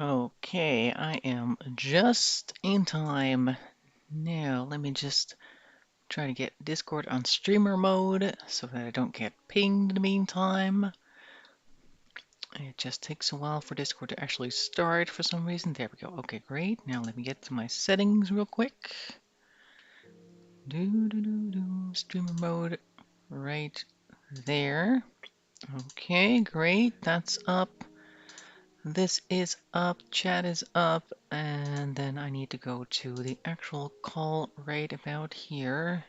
Okay, I am just in time. Now, let me just try to get Discord on streamer mode so that I don't get pinged in the meantime. It just takes a while for Discord to actually start for some reason. There we go. Okay, great. Now let me get to my settings real quick. Streamer mode right there. Okay, great. That's up. This is up, chat is up, and then I need to go to the actual call right about here.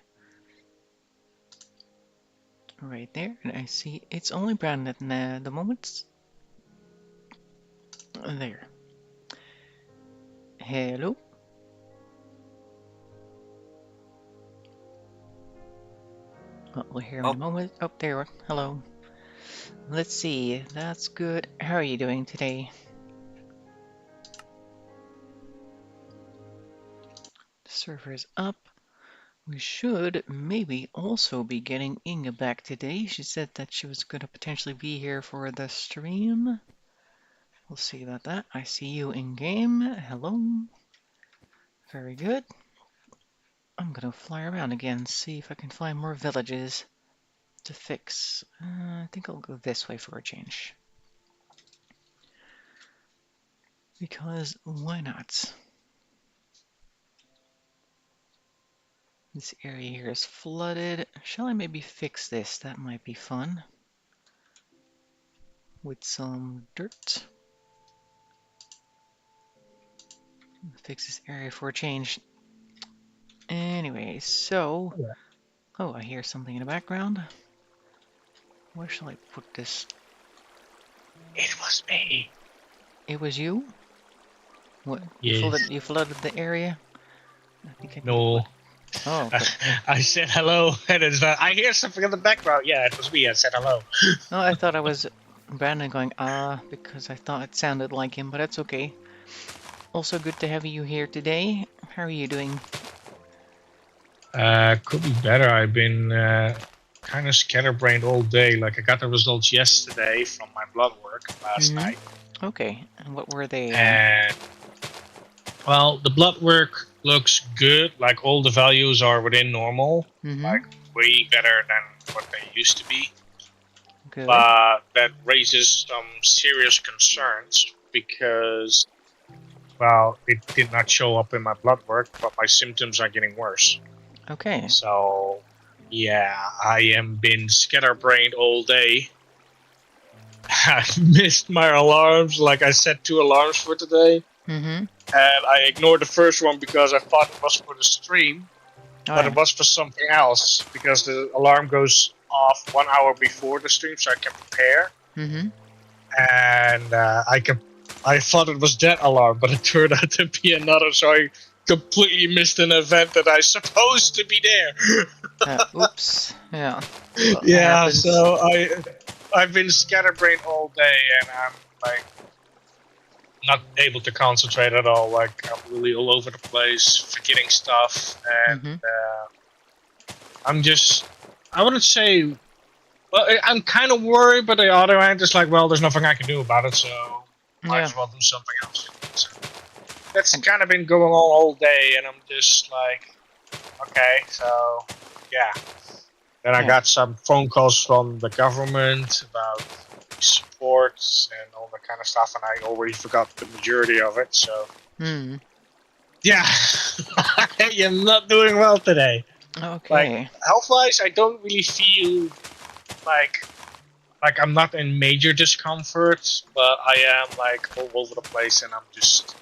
Right there, and I see it's only branded at the moment. There. Hello. Oh, we'll hear in a moment. Oh, there. Hello. Let's see. That's good. How are you doing today? The server is up. We should maybe also be getting Inga back today. She said that she was going to potentially be here for the stream. We'll see about that. I see you in game. Hello. Very good. I'm gonna fly around again, see if I can find more villages to fix. I think I'll go this way for a change. Because why not? This area here is flooded. Shall I maybe fix this? That might be fun. With some dirt. Fix this area for a change. Anyway, so... Oh, I hear something in the background. Where shall I put this? It was me. It was you? What? Yes. You flooded the area? I think I need No. to put... Oh, okay. I said hello, and it's I hear something in the background. Yeah, it was me. I said hello. No, I thought I was Brandon going, because I thought it sounded like him, but that's okay. Also good to have you here today. How are you doing? Could be better. I've been kind of scatterbrained all day. Like, I got the results yesterday from my blood work last night. Okay, and what were they? And, well, the blood work looks good. Like, all the values are within normal. Like, way better than what they used to be. Good. But that raises some serious concerns because, well, it did not show up in my blood work, but my symptoms are getting worse. Okay. So, yeah, I am been scatterbrained all day. I missed my alarms. Like, I set 2 alarms for today. And I ignored the first one because I thought it was for the stream. But it was for something else, because the alarm goes off 1 hour before the stream, so I can prepare. And I thought it was that alarm, but it turned out to be another, so I completely missed an event that I supposed to be there. Oops. Yeah. Well, yeah, so I've been scatterbrained all day, and I'm like not able to concentrate at all. Like, I'm really all over the place, forgetting stuff, and I'm just, I wouldn't say, well, I'm kind of worried, but on the other hand, it's like, well, there's nothing I can do about it, so might as well do something else. So that's kind of been going on all day, and I'm just like, okay, so yeah. Then I got some phone calls from the government about supports and all that kind of stuff, and I already forgot the majority of it, so yeah. I'm not doing well today. Okay. Like, health-wise, I don't really feel like I'm not in major discomfort, but I am like all over the place, and I'm just,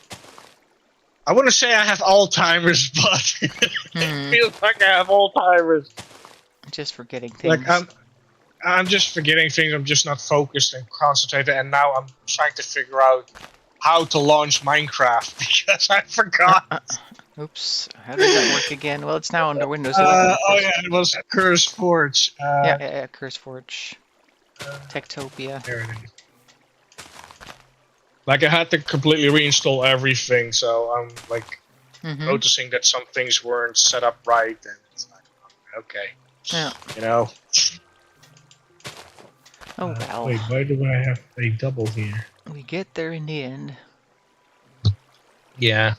I wouldn't say I have Alzheimer's, but it feels like I have Alzheimer's. Just forgetting things. Like, I'm just forgetting things. I'm just not focused and concentrated, and now I'm trying to figure out how to launch Minecraft because I forgot. Oops. How did that work again? Well, it's now under Windows 11. Oh yeah, it was Curse Forge. Yeah, Curse Forge. Tektopia. There it is. Like, I had to completely reinstall everything, so I'm like noticing that some things weren't set up right, and it's like, okay. Yeah. You know. Oh well. Wait, why do I have a double here? We get there in the end. Yeah.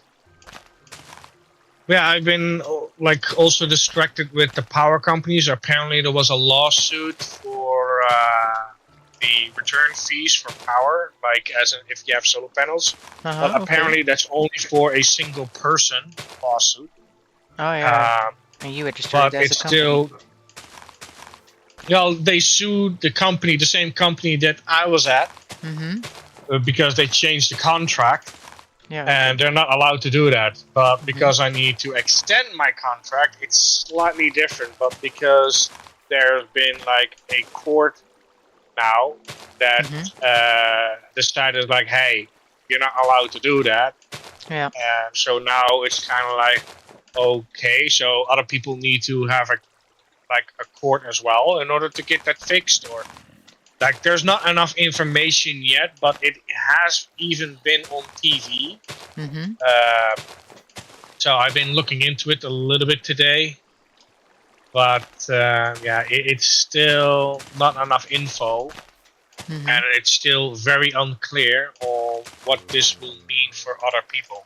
Yeah, I've been like also distracted with the power companies. Apparently, there was a lawsuit for the return fees for power, like as in if you have solar panels. But Okay. apparently, that's only for a single person lawsuit. Oh yeah. Um, And you registered but as a it's company. still, they sued the company, the same company that I was at, Mm-hmm. because they changed the contract. Yeah, And okay. they're not allowed to do that. But Mm-hmm. because I need to extend my contract, it's slightly different. But because there's been like a court now that Mm-hmm. decided like, hey, you're not allowed to do that, Yeah. and so now it's kind of like, okay, so other people need to have a court as well in order to get that fixed, or like there's not enough information yet, but it has even been on TV. Mm-hmm. Uh, So I've been looking into it a little bit today, but yeah, it's still not enough info, Mm-hmm. and it's still very unclear on what this will mean for other people.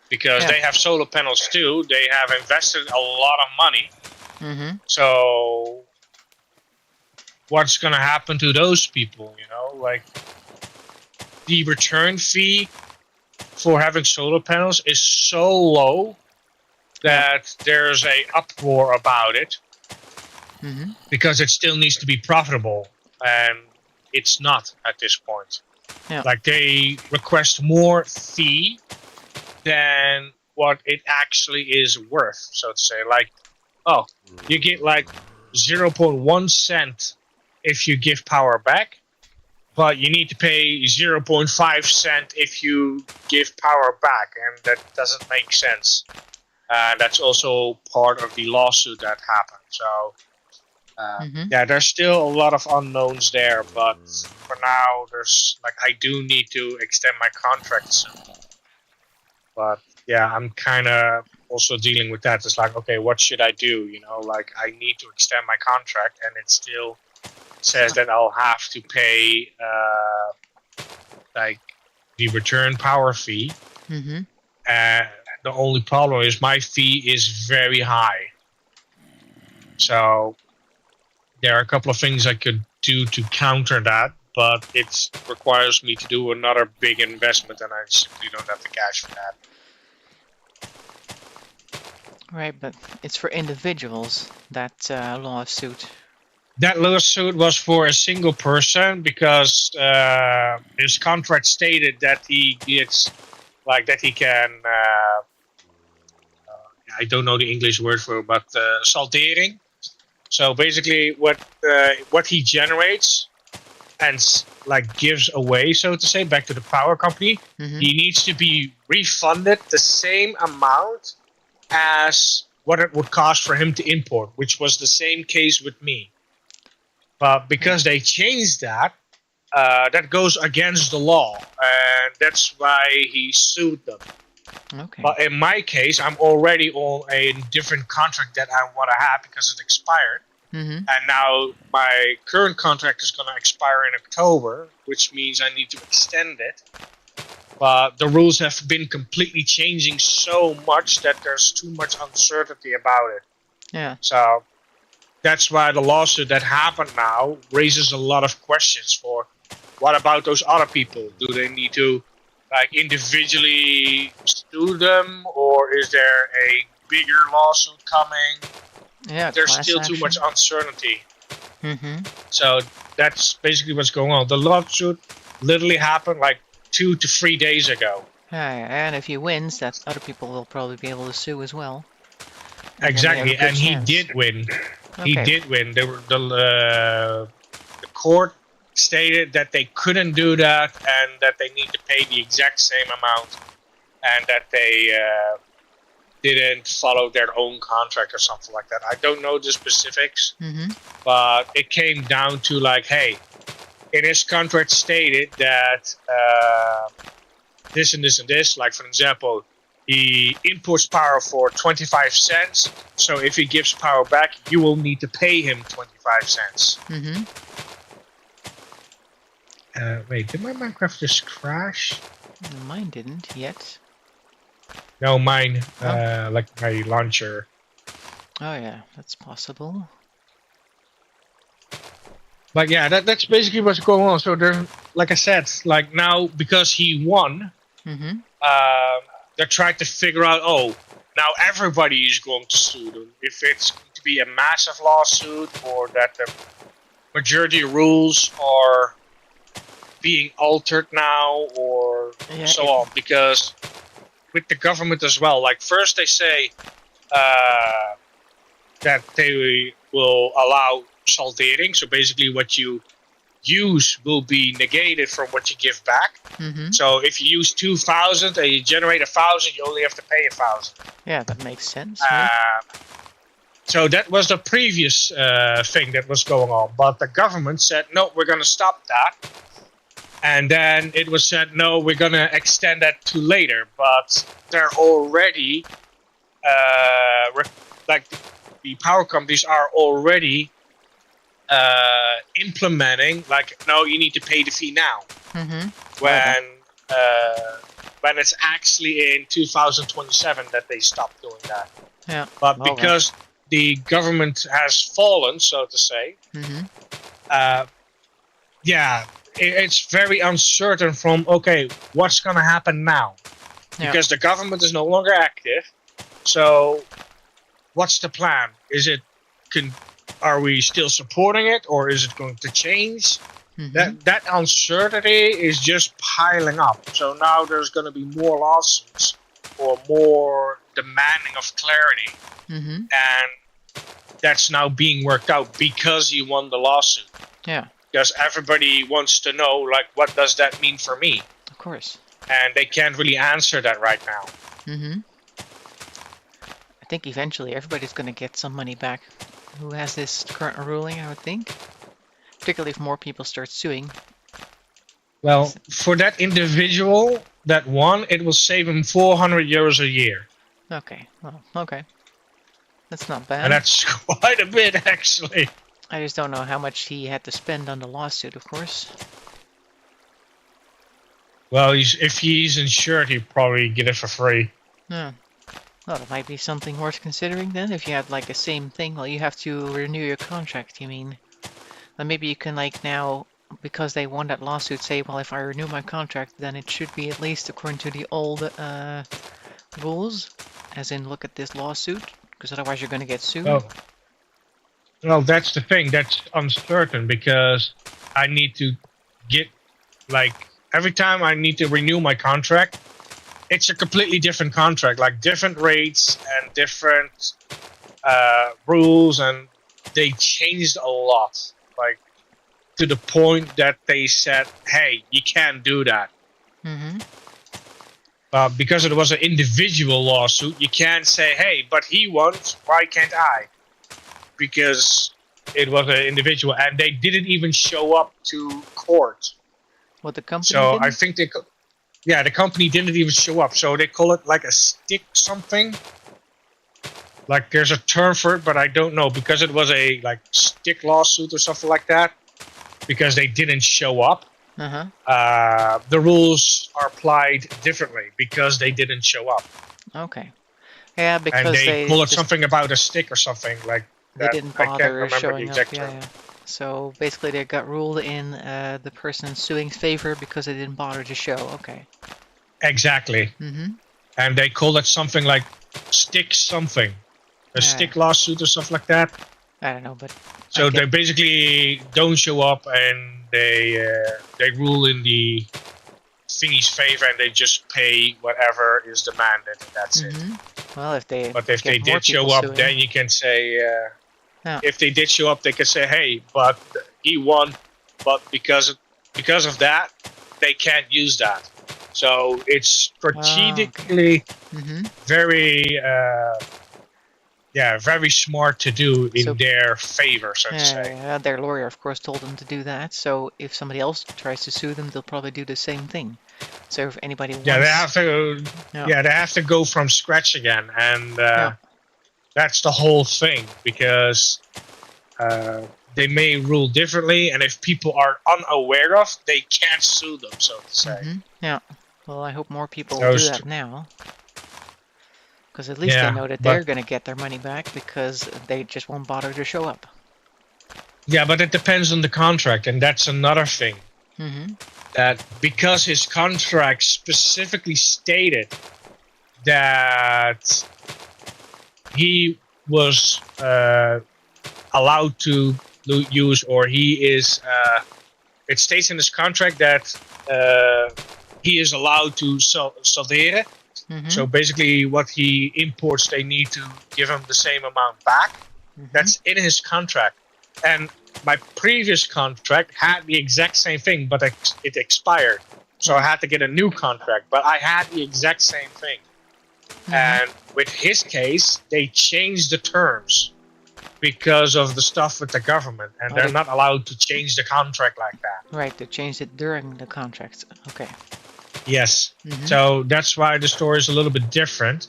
Because Yeah. they have solar panels too, they have invested a lot of money. Mm-hmm. So what's going to happen to those people? Like the return fee for having solar panels is so low Yeah. that there's a uproar about it Mm-hmm. because it still needs to be profitable, and it's not at this point. Yeah. Like they request more fee than what it actually is worth, so to say. Like, oh, you get like zero point 0.1 cent if you give power back, but you need to pay zero point 0.5 cent if you give power back, and that doesn't make sense. That's also part of the lawsuit that happened. So Mm-hmm. yeah, there's still a lot of unknowns there, but for now, there's like I do need to extend my contract soon. But yeah, I'm kind of also dealing with that. It's like, okay, what should I do? Like I need to extend my contract, and it still says that I'll have to pay like the return power fee. Mm-hmm. And the only problem is my fee is very high. So there are a couple of things I could do to counter that, but it requires me to do another big investment, and I simply don't have the cash for that. Right, but it's for individuals, that lawsuit. That lawsuit was for a single person because his contract stated that he gets, like, that he can. I don't know the English word for it, but saltering. So basically, what he generates and like gives away, so to say, back to the power company, Mm-hmm. he needs to be refunded the same amount as what it would cost for him to import, which was the same case with me. But Yeah. because they changed that, that goes against the law, and that's why he sued them. Okay. But in my case, I'm already on a different contract that I want to have because it expired. Mm-hmm. And now my current contract is going to expire in October, which means I need to extend it. But the rules have been completely changing so much that there's too much uncertainty about it. Yeah. So that's why the lawsuit that happened now raises a lot of questions for what about those other people? Do they need to like individually sue them, or is there a bigger lawsuit coming? Yeah, There's class still too much action. uncertainty. Mm-hmm. So that's basically what's going on. The lawsuit literally happened like 2 to 3 days ago. Yeah, and if he wins, that other people will probably be able to sue as well. And then they have a Exactly, good and he chance. did win. He Okay. did win. The court stated that they couldn't do that, and that they need to pay the exact same amount, and that they didn't follow their own contract or something like that. I don't know the specifics, Mm-hmm. but it came down to like, hey, in his contract stated that this and this and this. Like, for example, he imports power for 25 cents. So if he gives power back, you will need to pay him 25 cents. Mm-hmm. Wait, did my Minecraft just crash? Mine didn't yet. No, mine, Oh. like my launcher. Oh yeah, that's possible. But yeah, that's basically what's going on. So there's, like I said, like now because he won, Mm-hmm. um, they're trying to figure out. Oh, now everybody is going to sue them. If it's going to be a massive lawsuit, or that the majority rules are being altered now, or Yeah, so on. Because with the government as well, like first they say uh, that they will allow saldering. So basically, what you use will be negated from what you give back. mm-hmm. So if you use 2,000 and you generate 1,000, you only have to pay 1,000. Yeah, that makes sense, right? So that was the previous thing that was going on, but the government said no, we're going to stop that. And then it was said no, we're going to extend that to later. But they're already like the power companies are already implementing like no, you need to pay the fee now. Mm-hmm. When it's actually in 2027 that they stopped doing that. Yeah. But Well, because the government has fallen, so to say, mm-hmm. Yeah, it's very uncertain from okay, what's going to happen now? Yeah. Because the government is no longer active. So what's the plan? Are we still supporting it, or is it going to change? Mm-hmm. That uncertainty is just piling up. So now there's going to be more lawsuits or more demanding of clarity, Mm-hmm. and that's now being worked out because he won the lawsuit. Yeah. Because everybody wants to know, like, what does that mean for me? Of course. And they can't really answer that right now. Mm-hmm. I think eventually everybody's going to get some money back who has this current ruling, I would think. Particularly if more people start suing. Well, for that individual that won, it will save him 400 euros a year. Okay. Well, okay. That's not And bad. that's quite a bit, actually. I just don't know how much he had to spend on the lawsuit, of course. Well, if he's insured, he'd probably get it for free. Yeah. Well, it might be something worth considering then, if you had like the same thing. Well, you have to renew your contract, you mean. Then maybe you can like now, because they won that lawsuit, say, well, if I renew my contract, then it should be at least according to the old rules. As in, look at this lawsuit, because otherwise you're going to get sued. Oh. Well, that's the thing. That's uncertain because I need to get, like, every time I need to renew my contract, it's a completely different contract, like different rates and different rules, and they changed a lot, like to the point that they said, "Hey, you can't do that." Mm-hmm. Because it was an individual lawsuit, you can't say, "Hey, but he won, why can't I?" Because it was an individual, and they didn't even show up to court. What the company So didn't? I think the company didn't even show up. So they call it like a stick something. Like there's a term for it, but I don't know because it was a like stick lawsuit or something like that. Because they didn't show up. The rules are applied differently because they didn't show up. Okay. Yeah, because And they call it just, something about a stick or something like they that. didn't I can't bother remember the showing up. exact Yeah, term. yeah. So basically, they got ruled in the person suing's favor because they didn't bother to show. Okay. Exactly. Mm-hmm. And they call it something like stick something, a stick lawsuit or stuff like that. I don't know, but so they basically don't show up, and they rule in the thingy's favor, and they just pay whatever is demanded, and that's it. Well, if they But if they did show up, then you can say, if they did show up, they can say, hey, but he won, but because of that, they can't use that. So it's strategically very very smart to do in their favor, so to say. Their lawyer, of course, told them to do that. So if somebody else tries to sue them, they'll probably do the same thing. So if anybody wants... they have to. They have to go from scratch again, and that's the whole thing, because they may rule differently, and if people are unaware of, they can't sue them, so to say. Yeah. Well, I hope more people will do that now. Because at least they know that but they're going to get their money back because they just won't bother to show up. yeah, but it depends on the contract, and that's another thing. Mm-hmm. That because his contract specifically stated that he was allowed to use, or he is. It states in his contract that he is allowed to salderen. Mm-hmm. So basically, what he imports, they need to give him the same amount back. Mm-hmm. That's in his contract. And my previous contract had the exact same thing, but it expired. So I had to get a new contract. But I had the exact same thing. Mm-hmm. And with his case, they changed the terms because of the stuff with the government. And they're not allowed to change the contract like that. Right, they changed it during the contract. Okay. Yes. Mm-hmm. So that's why the story is a little bit different.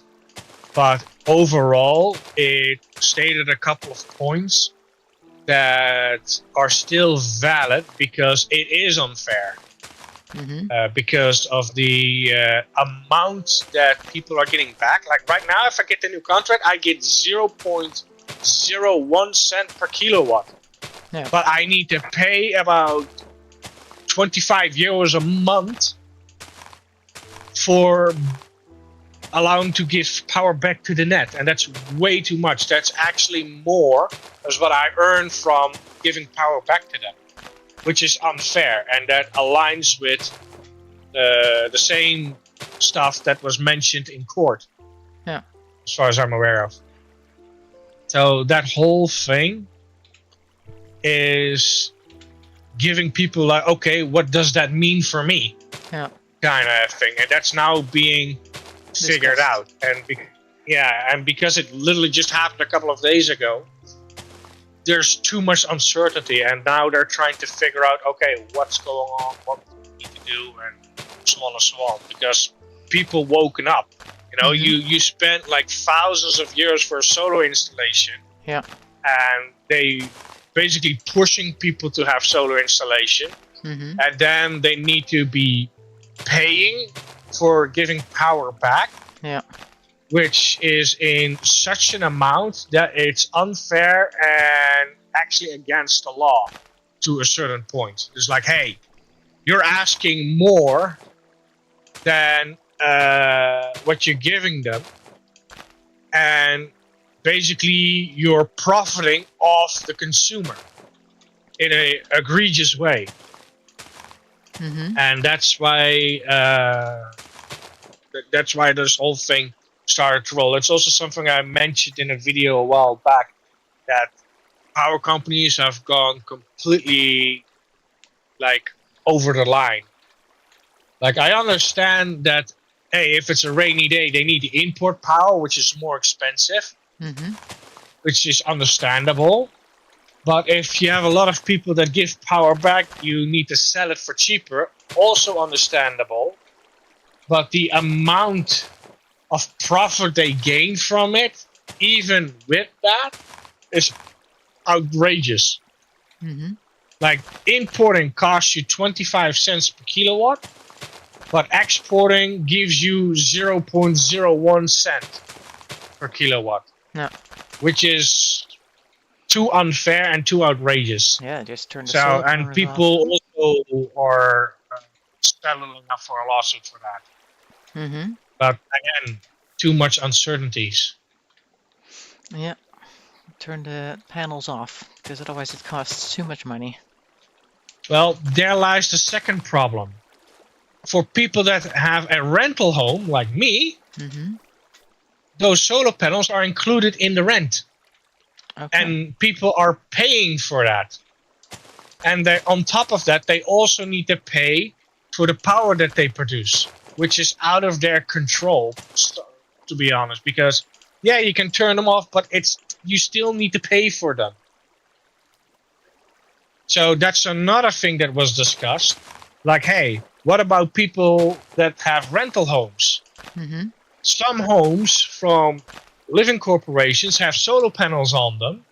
But overall, it stated a couple of points that are still valid because it is unfair. Mm-hmm. Because of the amount that people are getting back. Like right now, if I get the new contract, I get 0.01 cent per kilowatt. Yeah. But I need to pay about 25 euros a month for allowing to give power back to the net, and that's way too much. That's actually more than what I earn from giving power back to them, which is unfair, and that aligns with the same stuff that was mentioned in court. Yeah. As far as I'm aware of. So that whole thing is giving people like, okay, what does that mean for me? Yeah. Kind of thing, and that's now being figured out. And and because it literally just happened a couple of days ago, there's too much uncertainty, and now they're trying to figure out, okay, what's going on, what we need to do, and so on and so on. Because people woken up, Mm-hmm. you spent like thousands of years for a solar installation, Yeah. and they basically pushing people to have solar installation, Mm-hmm. and then they need to be paying for giving power back. Yeah. Which is in such an amount that it's unfair and actually against the law to a certain point. It's like, hey, you're asking more than what you're giving them, and basically you're profiting off the consumer in an egregious way. Mm-hmm. And that's why this whole thing started to roll. It's also something I mentioned in a video a while back, that power companies have gone completely like over the line. Like, I understand that, hey, if it's a rainy day, they need to import power, which is more expensive, Mm-hmm. which is understandable. But if you have a lot of people that give power back, you need to sell it for cheaper, also understandable. But the amount of profit they gain from it, even with that, is outrageous. Mm-hmm. Like, importing costs you 25 cents per kilowatt, but exporting gives you 0.01 cent per kilowatt. Yeah. Which is too unfair and too outrageous. Yeah, just turn the So, solar and panels people off. also are settling up for a lawsuit for that. Mm-hmm. But again, too much uncertainties. Yeah. Turn the panels off, because otherwise it costs too much money. Well, there lies the second problem. For people that have a rental home, like me, Mm-hmm. those solar panels are included in the rent. Okay. And people are paying for that. And on top of that, they also need to pay for the power that they produce, which is out of their control, to be honest. Because, yeah, you can turn them off, but you still need to pay for them. So that's another thing that was discussed. Like, hey, what about people that have rental homes? Mm-hmm. Some homes from living corporations have solar panels on them,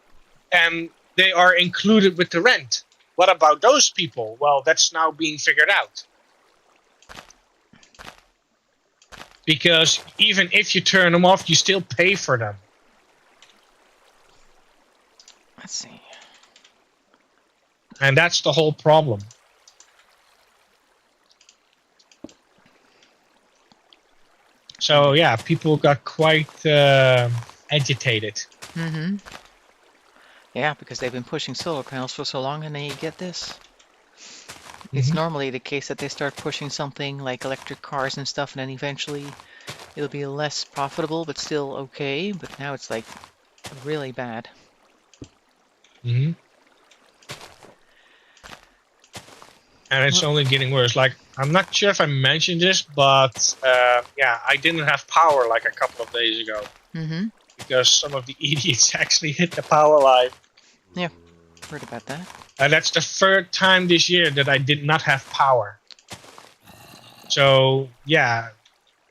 and they are included with the rent. What about those people? Well, that's now being figured out. Because even if you turn them off, you still pay for them. Let's see. And that's the whole problem. So yeah, people got quite agitated. Mm-hmm. Yeah, because they've been pushing solar panels for so long, and then you get this. It's normally the case that they start pushing something like electric cars and stuff, and then eventually it'll be less profitable, but still okay. But now it's like really bad. Mm-hmm. And it's only getting worse. Like, I'm not sure if I mentioned this, but yeah, I didn't have power like a couple of days ago. Mm-hmm. Because some of the idiots actually hit the power line. Yeah, heard about that. And that's the third time this year that I did not have power. So yeah,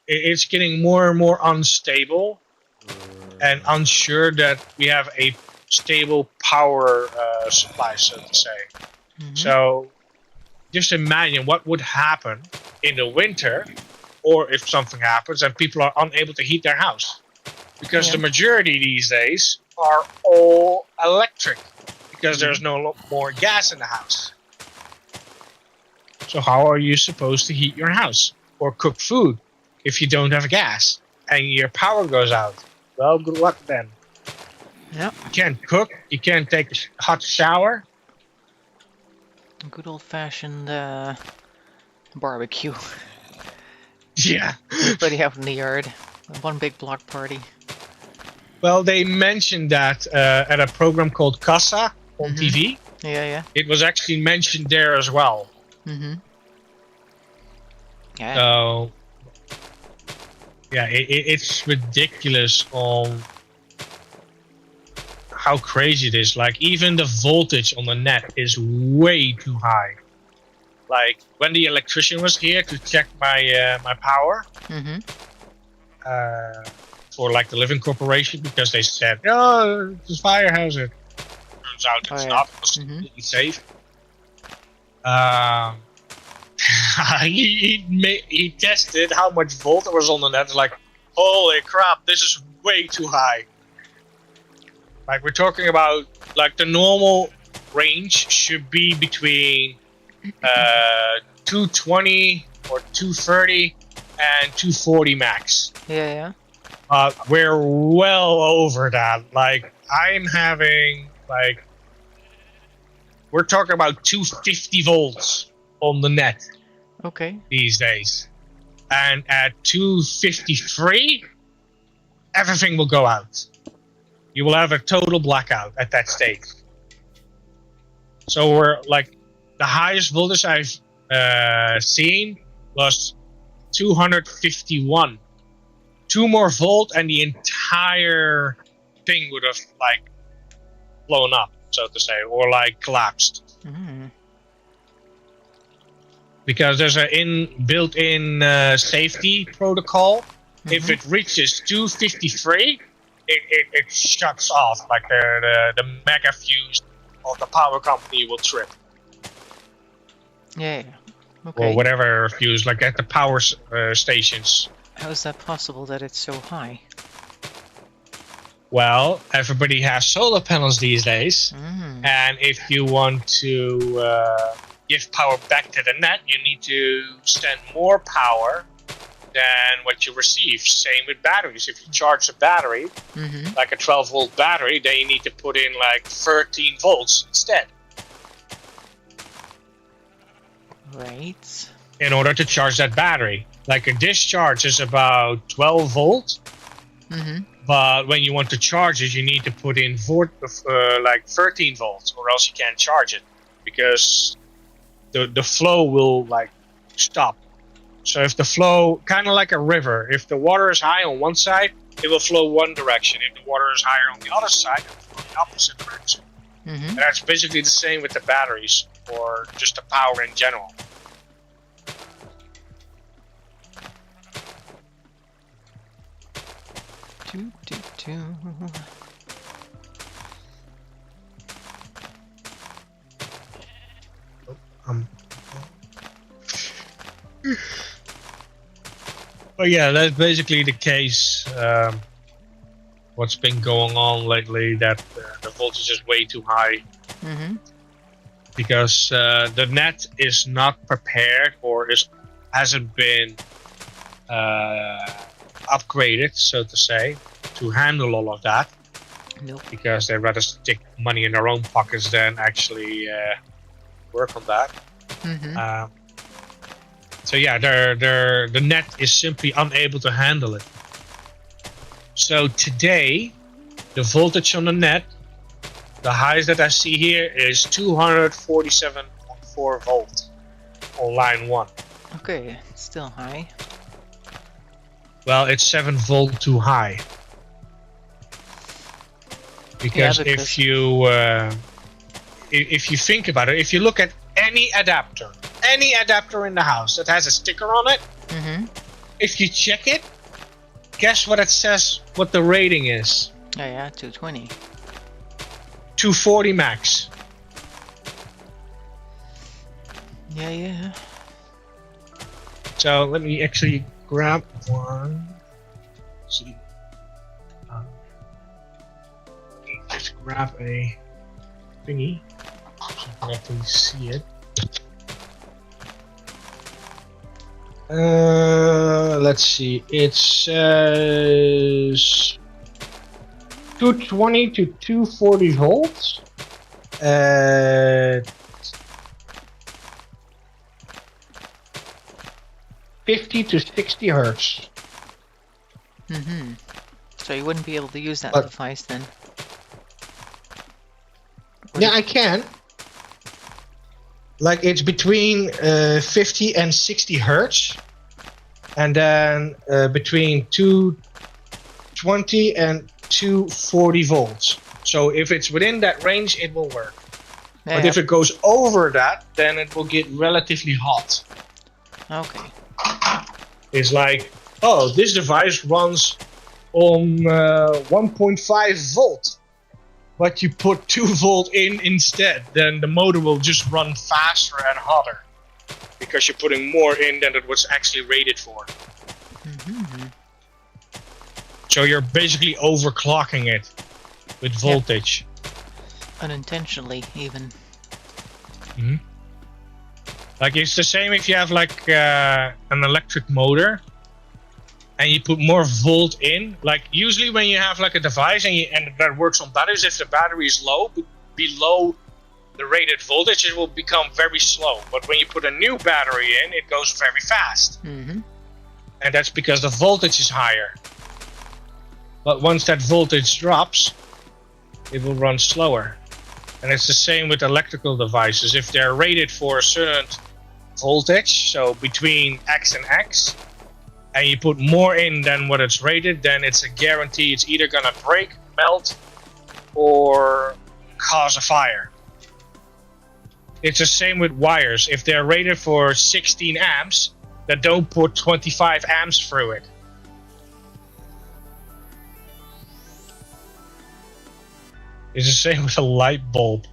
it's getting more and more unstable and unsure that we have a stable power supply, so to say. Mm-hmm. So just imagine what would happen in the winter, or if something happens and people are unable to heat their house. Because the majority these days are all electric, because there's no more gas in the house. So how are you supposed to heat your house or cook food if you don't have gas and your power goes out? Well, good luck then. Yep. You can't cook, you can't take a hot shower. Good old-fashioned barbecue. Yeah. Everybody out in the yard. One big block party. Well, they mentioned that at a program called Casa on TV. Yeah. It was actually mentioned there as well. Mm-hmm. Yeah. So, yeah, it's ridiculous on how crazy it is. Like, even the voltage on the net is way too high. Like, when the electrician was here to check my my power, for like the living corporation, because they said, oh, it's a fire hazard. Turns out it's not. It was completely safe. He tested how much volt was on the net. Like, holy crap, this is way too high. Like, we're talking about, like, the normal range should be between 220 or 230 and 240 max. Yeah. We're well over that. Like, I'm having, like, we're talking about 250 volts on the net. Okay. These days. And at 253, everything will go out. You will have a total blackout at that stage. So we're like, the highest voltage I've seen was 251. 2 more volt and the entire thing would have like blown up, so to say, or like collapsed. Because there's a built-in safety protocol. If it reaches 253, it shuts off. Like the mega fuse of the power company will trip. Yeah. Okay. Or whatever fuse, like at the power stations. How is that possible that it's so high? Well, everybody has solar panels these days, and if you want to give power back to the net, you need to send more power than what you receive. Same with batteries. If you charge a battery, like a 12-volt battery, then you need to put in like 13 volts instead. Right. In order to charge that battery. Like a discharge is about 12 volts, but when you want to charge it, you need to put in like 13 volts, or else you can't charge it, because the flow will like stop. So if the flow, kind of like a river, if the water is high on one side, it will flow one direction. If the water is higher on the other side, it will flow the opposite direction. And that's basically the same with the batteries, or just the power in general. But yeah, that's basically the case. What's been going on lately, that the voltage is way too high Mm-hmm. because the net is not prepared or hasn't been upgraded, so to say, to handle all of that. Nope. Because they rather stick money in their own pockets than actually work on that. Mm-hmm. So yeah, the net is simply unable to handle it. So today, the voltage on the net, the highest that I see here is 247.4 volt on line 1. Okay, it's still high. Well, it's 7 volt too high. Yeah, Because because if you think about it, if you look at any adapter in the house that has a sticker on it, mm-hmm. if you check it, guess what it says, what the rating is? Oh yeah, 220. 240 max. Yeah. So let me actually grab one. Let's see. Just grab a thingy so you can actually see it. Let's see. It says 220 to 240 volts. 50 to 60 hertz. Mm-hmm. So you wouldn't be able to use that But device then? yeah, I can. Like it's between 50 and 60 hertz, and then between 220 and 240 volts. So if it's within that range, it will work. Yeah. But if it goes over that, then it will get relatively hot. Okay. It's like, oh, this device runs on 1.5 volt, but you put 2 volt in instead, then the motor will just run faster and hotter because you're putting more in than it was actually rated for. Mm-hmm. So you're basically overclocking it with voltage. Unintentionally, even. Mm-hmm. Like it's the same if you have like an electric motor and you put more volt in. Like usually when you have like a device and that works on batteries, if the battery is low, below the rated voltage, it will become very slow. But when you put a new battery in, it goes very fast. Mm-hmm. And that's because the voltage is higher. But once that voltage drops, it will run slower. And it's the same with electrical devices. If they're rated for a certain voltage, so between X and X, and you put more in than what it's rated, then it's a guarantee it's either gonna break, melt, or cause a fire. It's the same with wires. If they're rated for 16 amps, then don't put 25 amps through it. It's the same with a light bulb.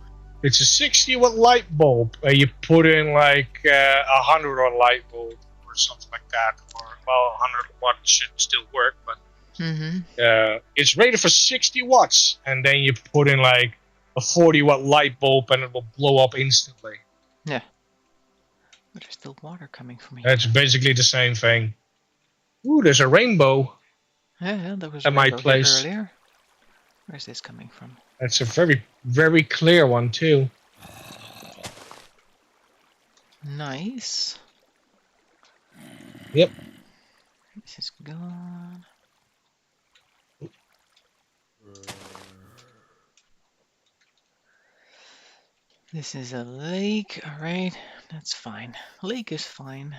It's a 60 watt light bulb, and you put in like 100 watt light bulb or something like that. Or well, 100 watt should still work, but it's rated for 60 watts, and then you put in like a 40 watt light bulb, and it will blow up instantly. Yeah. But there's still water coming from here. That's basically the same thing. Ooh, there's a rainbow. Yeah, there was a At my rainbow here place. earlier. Where's this coming from? That's a very, very clear one too. Nice. Yep. This is gone. This is a lake, alright. That's fine. Lake is fine.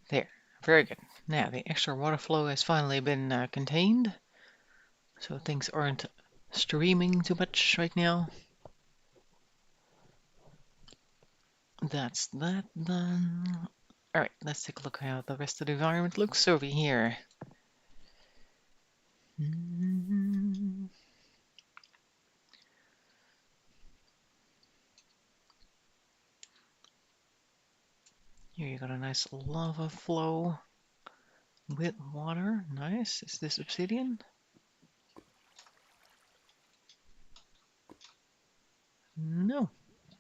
There. Very good. Now, the extra water flow has finally been contained. So things aren't streaming too much right now. That's that done. Alright, let's take a look how the rest of the environment looks over here. Here you got a nice lava flow with water. Nice. Is this obsidian? No,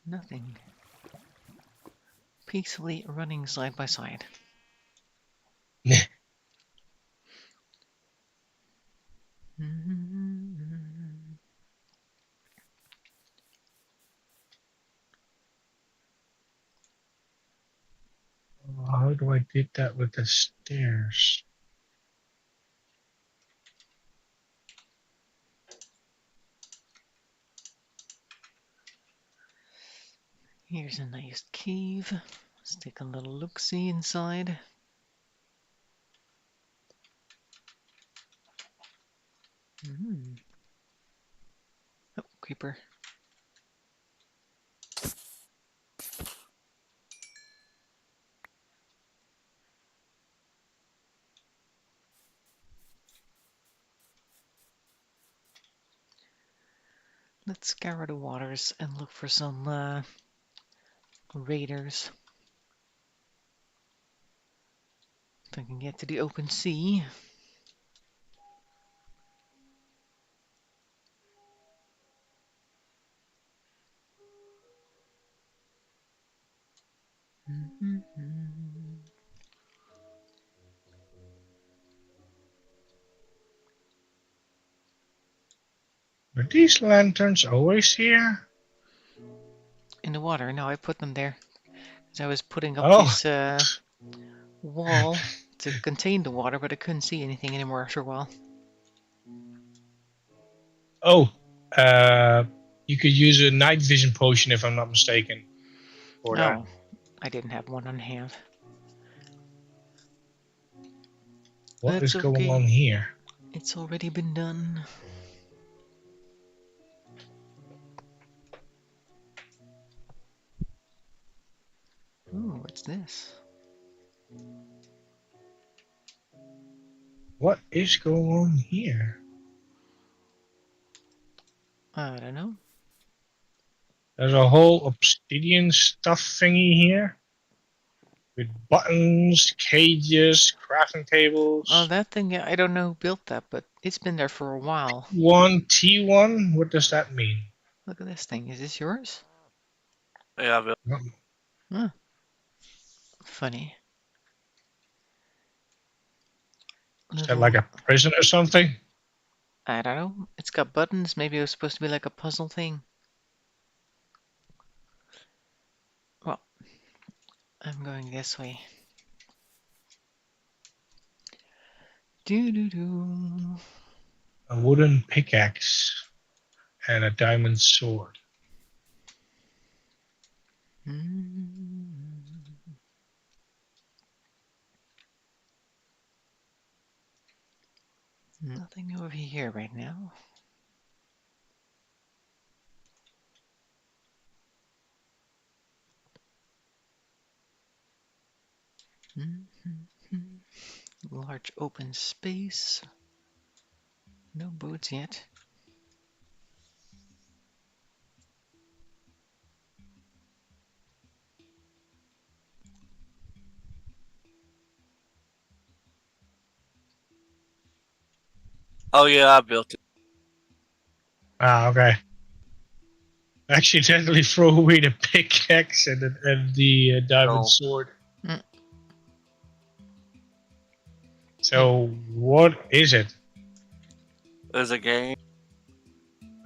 nothing. Peacefully running side by side. How do I did that with the stairs? Here's a nice cave. Let's take a little look-see inside. Oh, creeper. Let's scour the waters and look for some raiders. If I can get to the open sea. Are these lanterns always here? In the water. No, I put them there. As I was putting up Oh, this wall to contain the water, but I couldn't see anything anymore after a while. oh. You could use a night vision potion if I'm not mistaken for that. Oh, I didn't have one on hand. What That's is going on okay. here? It's already been done. Oh, what's this? What is going on here? I don't know. There's a whole obsidian stuff thingy here. With buttons, cages, crafting Oh, tables. that thing, I don't know who built that, but it's been there for a while. T1? What does that mean? Look at this thing. Is this yours? Yeah, Bill. Huh. Funny. Is that like Little, a prison or something? I don't know. It's got buttons. Maybe it was supposed to be like a puzzle thing. Well, I'm going this way. Do. A wooden pickaxe and a diamond sword. Nothing over here right now. Large open space. No boats yet. Oh yeah, I built it. Ah, okay. Accidentally throw away the pickaxe and the diamond So sword. Mm. So, what is it? there's a game.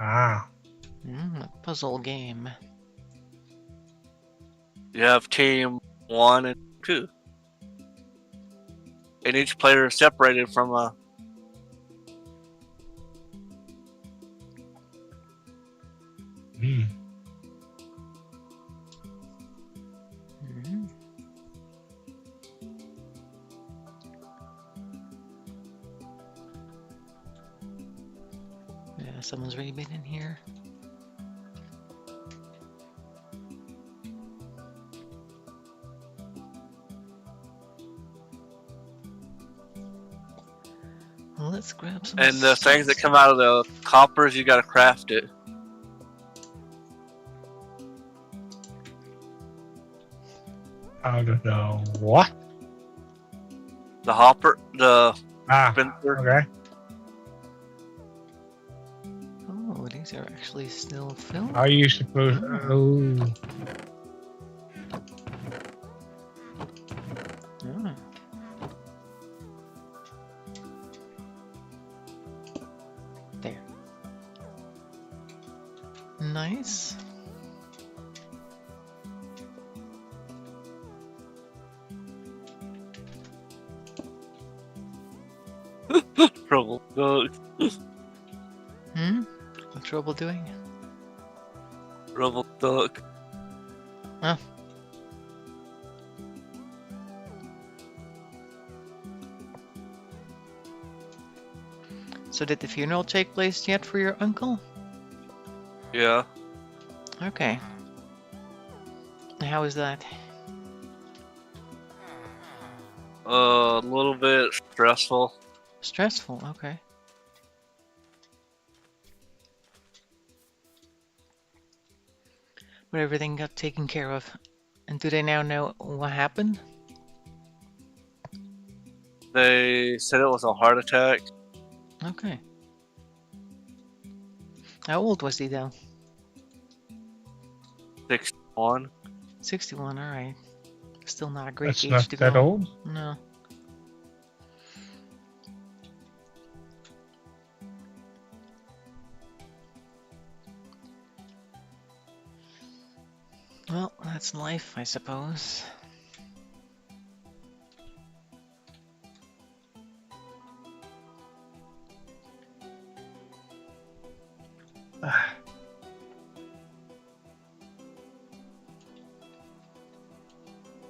Ah, A puzzle game. You have team 1 and 2. And each player is separated from a hmm. Yeah, someone's already been in here. Let's grab some. and the things that come out of the coppers, you gotta craft it. I don't know. What? The hopper, the Ah, Spencer. okay. Oh, these are actually still filled. How are you supposed... Oh. Ah. There. Nice. Trouble. Hmm? What trouble doing? Trouble duck. Oh. So did the funeral take place yet for your uncle? Yeah. Okay. How is that? A little bit stressful. Stressful, okay. But everything got taken care of. And do they now know what happened? They said it was a heart attack. Okay. How old was he though? 61. 61, alright. Still not a great That's age not to that go. old. No. Well, that's life, I suppose.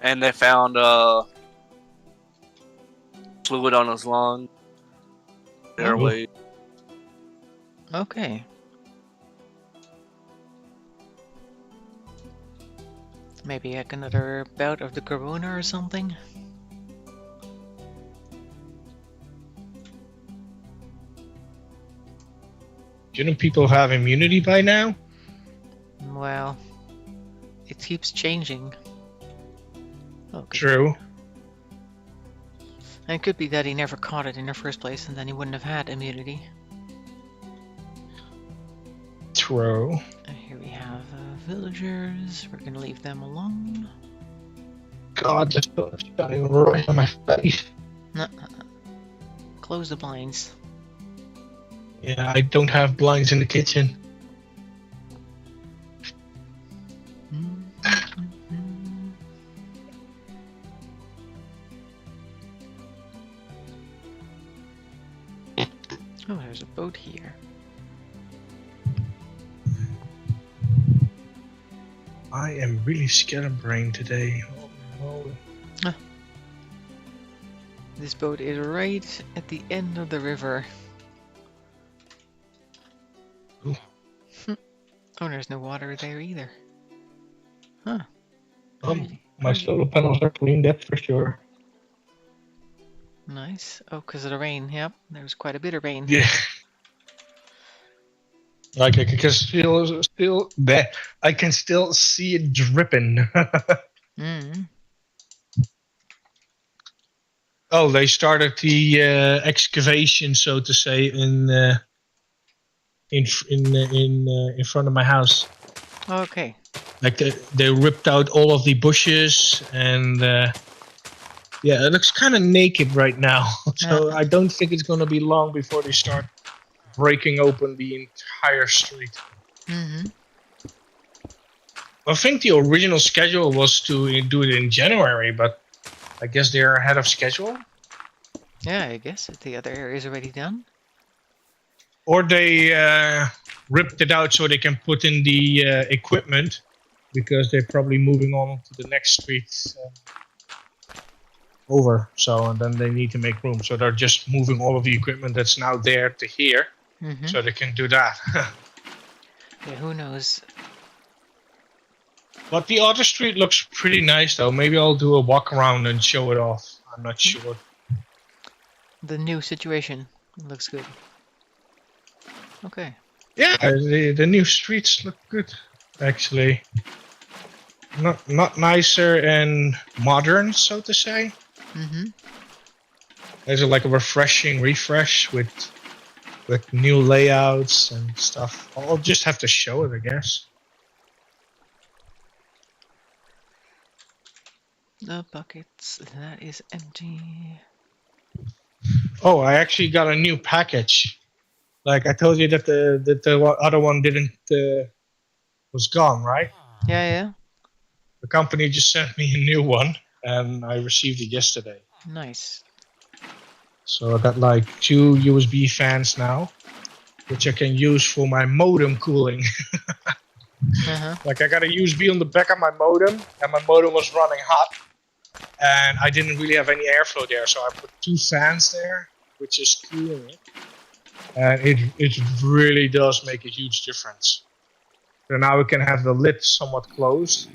And they found fluid on his lung. Airway. Okay. Maybe like another bout of the corona or something? Shouldn't people have immunity by now? Well, it keeps changing. Oh, good. True. And it could be that he never caught it in the first place and then he wouldn't have had immunity. True. And here we have villagers. We're gonna leave them alone. God, this is shining right on my face. Close the blinds. Yeah, I don't have blinds in the kitchen. Oh, there's a boat here. I am really scatterbrained today. Oh, no. This boat is right at the end of the river. Ooh. Oh, there's no water there either. Huh. My solar panels are clean, that's for sure. Nice. Oh, because of the rain. Yep, there was quite a bit of rain. Yeah. Like I can still that I can still see it dripping. Mm. Oh, they started the excavation, so to say, in front of my house. Okay. Like they ripped out all of the bushes, and yeah, it looks kind of naked right now. So I don't think it's gonna be long before they start breaking open the entire street. Mm-hmm. I think the original schedule was to do it in January, but I guess they're ahead of schedule. Yeah, I guess the other area is already done. Or they ripped it out so they can put in the equipment, because they're probably moving on to the next street over. So and then they need to make room. So they're just moving all of the equipment that's now there to here, Mm-hmm. so they can do that. Yeah, who knows? But the other street looks pretty nice, though. Maybe I'll do a walk around and show it off. I'm not sure. The new situation looks good. Okay. Yeah, the new streets look good, actually. not nicer and modern, so to say. Mm-hmm. There's like a refreshing refresh with new layouts and stuff. I'll just have to show it, I guess. The buckets, that is empty. Oh, I actually got a new package. Like I told you that the other one didn't was gone, right? Yeah, yeah. The company just sent me a new one, and I received it yesterday. Nice. So I got like 2 USB fans now, which I can use for my modem cooling. Uh-huh. Like I got a USB on the back of my modem, and my modem was running hot, and I didn't really have any airflow there, so I put 2 fans there, which is cooling it, and it really does make a huge difference. So now we can have the lid somewhat closed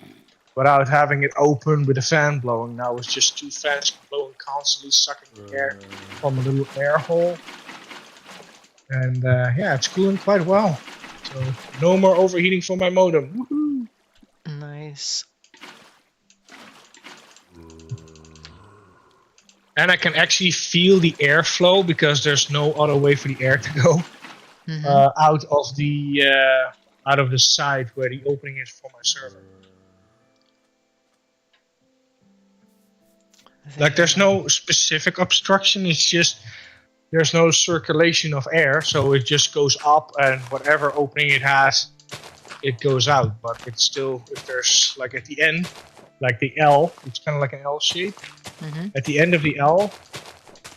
without having it open with a fan blowing. Now it's just 2 fans blowing constantly, sucking the air from a little air hole. And yeah, it's cooling quite well. So no more overheating for my modem. Woohoo! Nice. And I can actually feel the airflow because there's no other way for the air to go Mm-hmm. out of the side where the opening is for my server. Like there's no specific obstruction. It's just there's no circulation of air, so it just goes up, and whatever opening it has, it goes out. But it's still, if there's like at the end, like the L, it's kind of like an L shape. Mm-hmm. At the end of the L,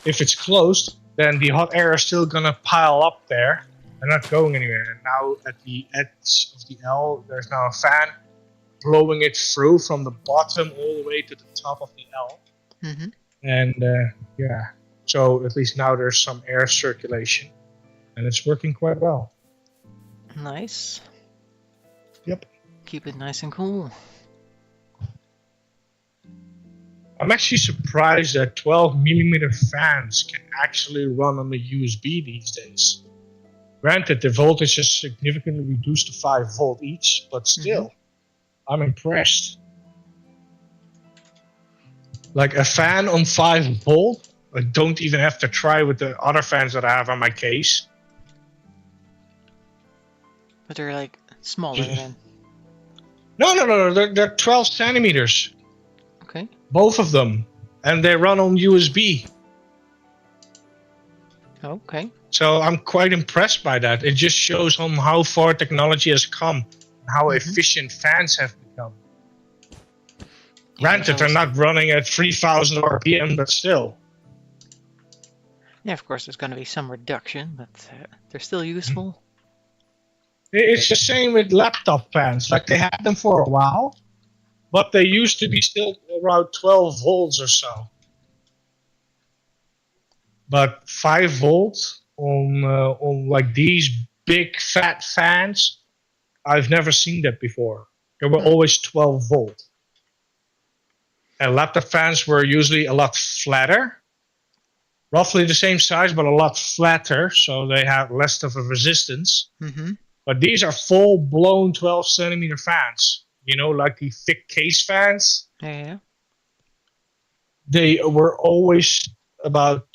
if it's closed, then the hot air is still gonna pile up there and not going anywhere. And now at the edge of the L, there's now a fan blowing it through from the bottom all the way to the top of the L. Mm-hmm. And yeah, so at least now there's some air circulation, and it's working quite well. Nice. Yep. Keep it nice and cool. I'm actually surprised that 12mm fans can actually run on the USB these days. Granted, the voltage is significantly reduced to 5 volt each, but still, I'm impressed. Like a fan on 5 volt, I don't even have to try with the other fans that I have on my case. But they're like smaller then. No, they're 12 centimeters. Okay. Both of them. And they run on USB. Okay. So I'm quite impressed by that. It just shows on how far technology has come and how efficient fans have become. Granted, they're not running at 3,000 RPM, but still. Yeah, of course, there's going to be some reduction, but they're still useful. It's the same with laptop fans. Like they had them for a while, but they used to be still around 12 volts or so. But 5 volts on like these big fat fans, I've never seen that before. They were always 12 volt. And laptop fans were usually a lot flatter, roughly the same size, but a lot flatter, so they have less of a resistance. Mm-hmm. But these are full-blown 12 centimeter fans. You know, like the thick case fans. Yeah. They were always about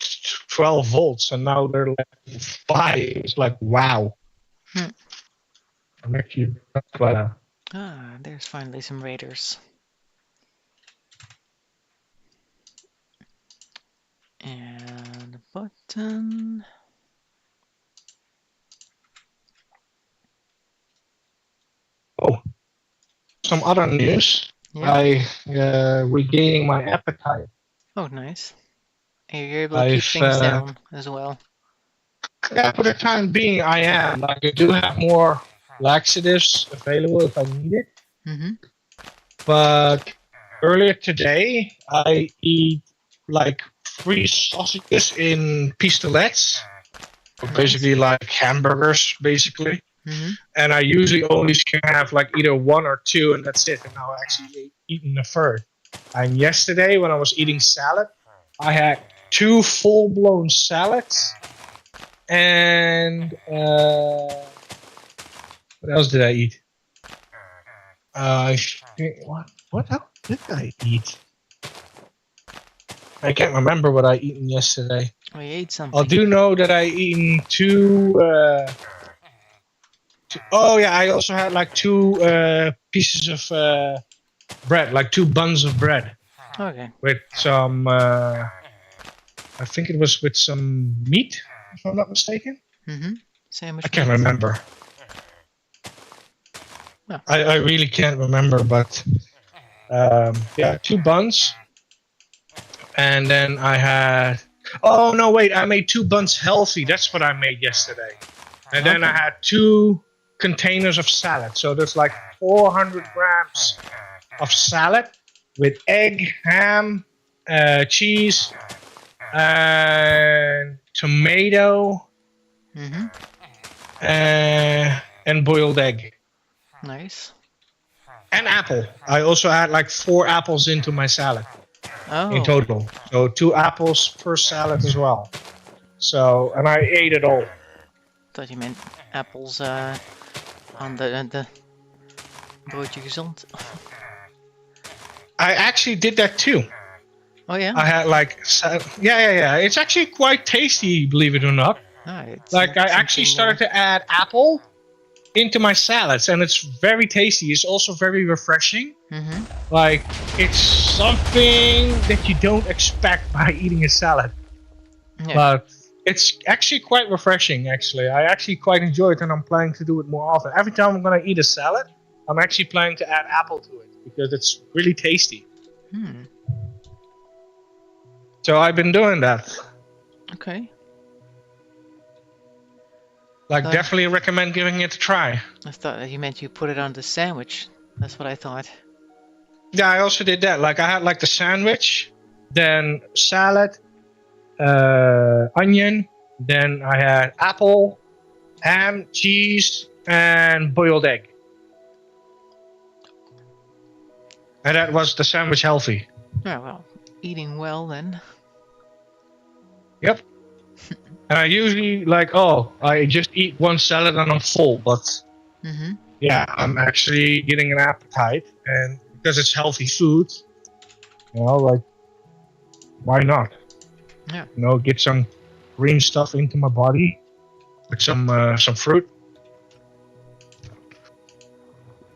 12 volts, and now they're like 5. It's like, wow. I'm actually glad. Ah, there's finally some raiders. And a button. Oh, some other news. Yeah. Regaining my appetite. Oh, nice. And you're able to keep things down as well. Yeah, for the time being, I am. Like, I do have more laxatives available if I need it. Mm-hmm. But earlier today, I eat like 3 sausages in pistolets. Basically like hamburgers, basically. Mm-hmm. And I usually only can have like either 1 or 2, and that's it. And now I actually eaten a third. And yesterday, when I was eating salad, I had 2 full-blown salads. And what else did I eat? I What else did I eat? I can't remember what I eaten yesterday. We ate I something. do know that I eaten two. Oh yeah, I also had like two pieces of bread, like two buns of bread Okay. with some. I think it was with some meat, if I'm not mistaken. Mm-hmm. I Sandwich can't meat. remember. Oh. I really can't remember, but yeah, two buns, and then I had. Oh no! Wait, I made two buns healthy. That's what I made yesterday, and then I Okay. had two containers of salad. So there's like 400 grams of salad with egg, ham, cheese, and tomato, Mm-hmm. and boiled egg. Nice. And apple. I also had like 4 apples into my salad in Oh. total. So 2 apples per salad as well. So, and I ate it all. Thought you meant apples on the broodje gezond. I actually did that too. Oh yeah? I had like, yeah. It's actually quite tasty, believe it or not. Ah, it's Like I actually started to add apple into my salads, and it's very tasty. It's also very refreshing. Mm-hmm. Like it's something that you don't expect by eating a salad, Yeah. but it's actually quite refreshing. Actually, I actually quite enjoy it, and I'm planning to do it more often. Every time I'm gonna eat a salad, I'm actually planning to add apple to it because it's really tasty. Hmm. So I've been doing that. Okay. Like, definitely recommend giving it a try. I thought that you meant you put it on the sandwich. That's what I thought. Yeah, I also did that. Like I had like the sandwich, then salad, onion, then I had apple, ham, cheese, and boiled egg. And that was the sandwich healthy. Yeah, well, eating well then. Yep. And I usually I just eat one salad and I'm full, but Mm-hmm. yeah, I'm actually getting an appetite, and because it's healthy food, like why not? Yeah. Get some green stuff into my body with some fruit.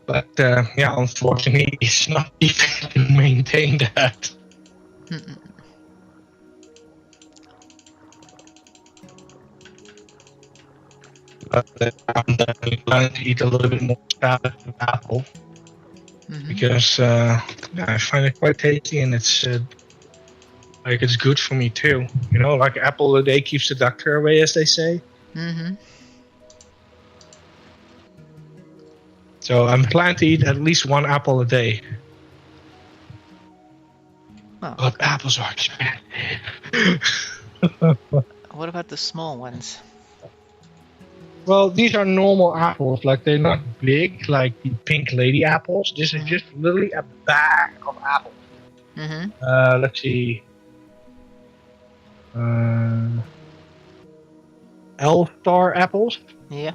But yeah, unfortunately, it's not easy to maintain that. Mm-mm. But I'm definitely planning to eat a little bit more salad with apple Mm-hmm. because yeah, I find it quite tasty, and it's it's good for me too. Like apple a day keeps the doctor away, as they say. Mm-hmm. So I'm planning to eat at least one apple a day. Oh, But apples are expensive. what about the small ones? Well, these are normal apples. Like, they're not big, like the pink lady apples. This is just literally a bag of apples. Mm-hmm. Let's see. L-star apples. Yeah.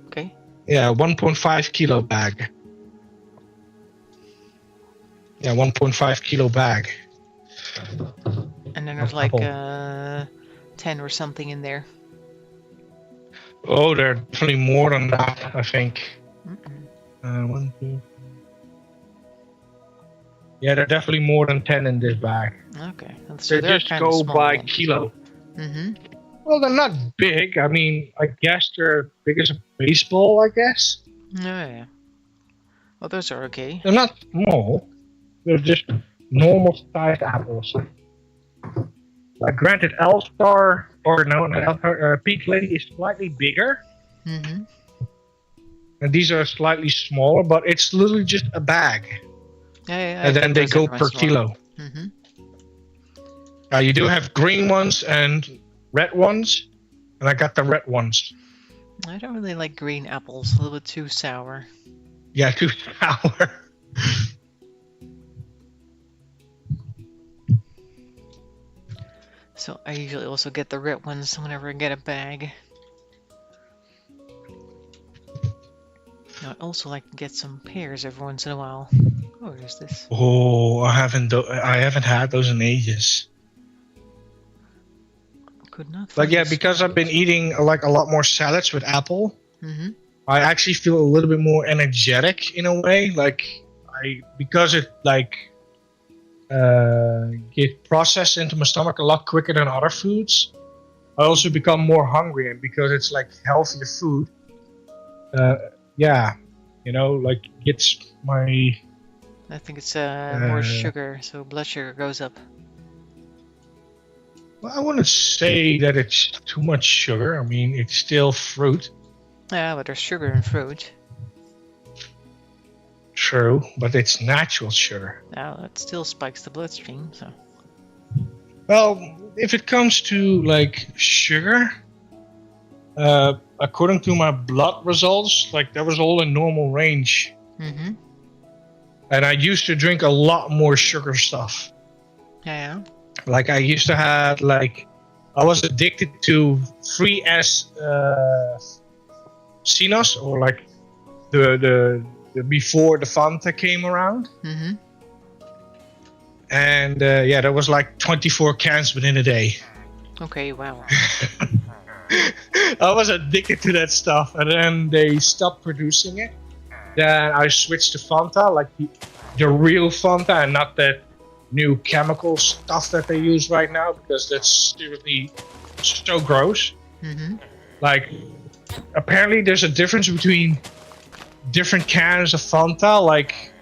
Okay. Yeah, 1.5 kilo bag. Yeah, 1.5 kilo bag. And then there's like 10 or something in there. Oh, there are definitely more than that, I think. Mm-mm. 1, 2. Yeah, there are definitely more than 10 in this bag. Okay. So They they're just kind of go small by then. kilo. Mm-hmm. Well, they're not big. I mean, I guess they're big as a baseball, I guess. Oh, yeah. Well, those are okay. They're not small. They're just normal sized apples. Like, granted, L-Star, or no, Pink Lady is slightly bigger. Mm-hmm. And these are slightly smaller, but it's literally just a bag. Yeah, and then they go per kilo. Mm-hmm. You do have green ones and red ones, and I got the red ones. I don't really like green apples. A little bit too sour. Yeah, too sour. So I usually also get the red ones whenever I get a bag. also like to get some pears every once in a while. Oh, there's this. Oh, I haven't had those in ages. Could not Like, find yeah, a because I've been sprout. eating like a lot more salads with apple. Mm-hmm. I actually feel a little bit more energetic in a way. Like because it like get processed into my stomach a lot quicker than other foods. I also become more hungry, and because it's like healthier food, yeah, like gets my. I think it's more Uh, sugar, so blood sugar goes up. well, I wouldn't say that it's too much sugar. I mean, it's still fruit. Yeah, but there's sugar in fruit. True, but it's natural sugar. Now it still spikes the bloodstream, so. Well, if it comes to like sugar, according to my blood results, like that was all in normal range. Mm-hmm. And I used to drink a lot more sugar stuff. Yeah. Like I used to have like I was addicted to free as Cinos, or like the before the Fanta came around. Mm-hmm. And yeah, there was like 24 cans within a day. Okay, wow. I was addicted to that stuff, and then they stopped producing it. Then I switched to Fanta, like the real Fanta, and not that new chemical stuff that they use right now, because that's seriously so gross. Mm-hmm. Like, apparently there's a difference between different cans of Fanta. Like,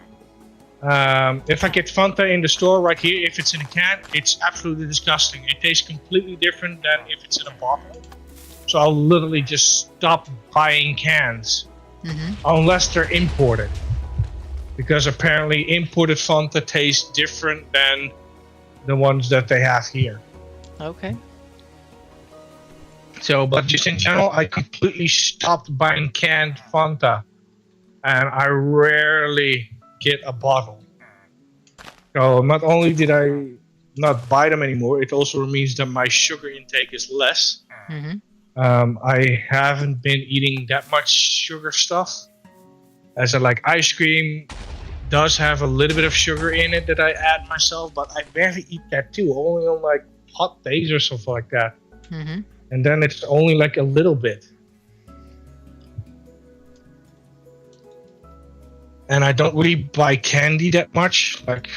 if I get Fanta in the store right here, if it's in a can, it's absolutely disgusting. It tastes completely different than if it's in a bottle. So I'll literally just stop buying cans unless they're imported. Because apparently imported Fanta tastes different than the ones that they have here. Okay. So, but just in general, I completely stopped buying canned Fanta. And I rarely get a bottle. So not only did I not buy them anymore, it also means that my sugar intake is less. Mm-hmm. I haven't been eating that much sugar stuff. As I like ice cream does have a little bit of sugar in it that I add myself, but I barely eat that too. Only on like hot days or something like that. Mm-hmm. And then it's only like a little bit. And I don't really buy candy that much. Like,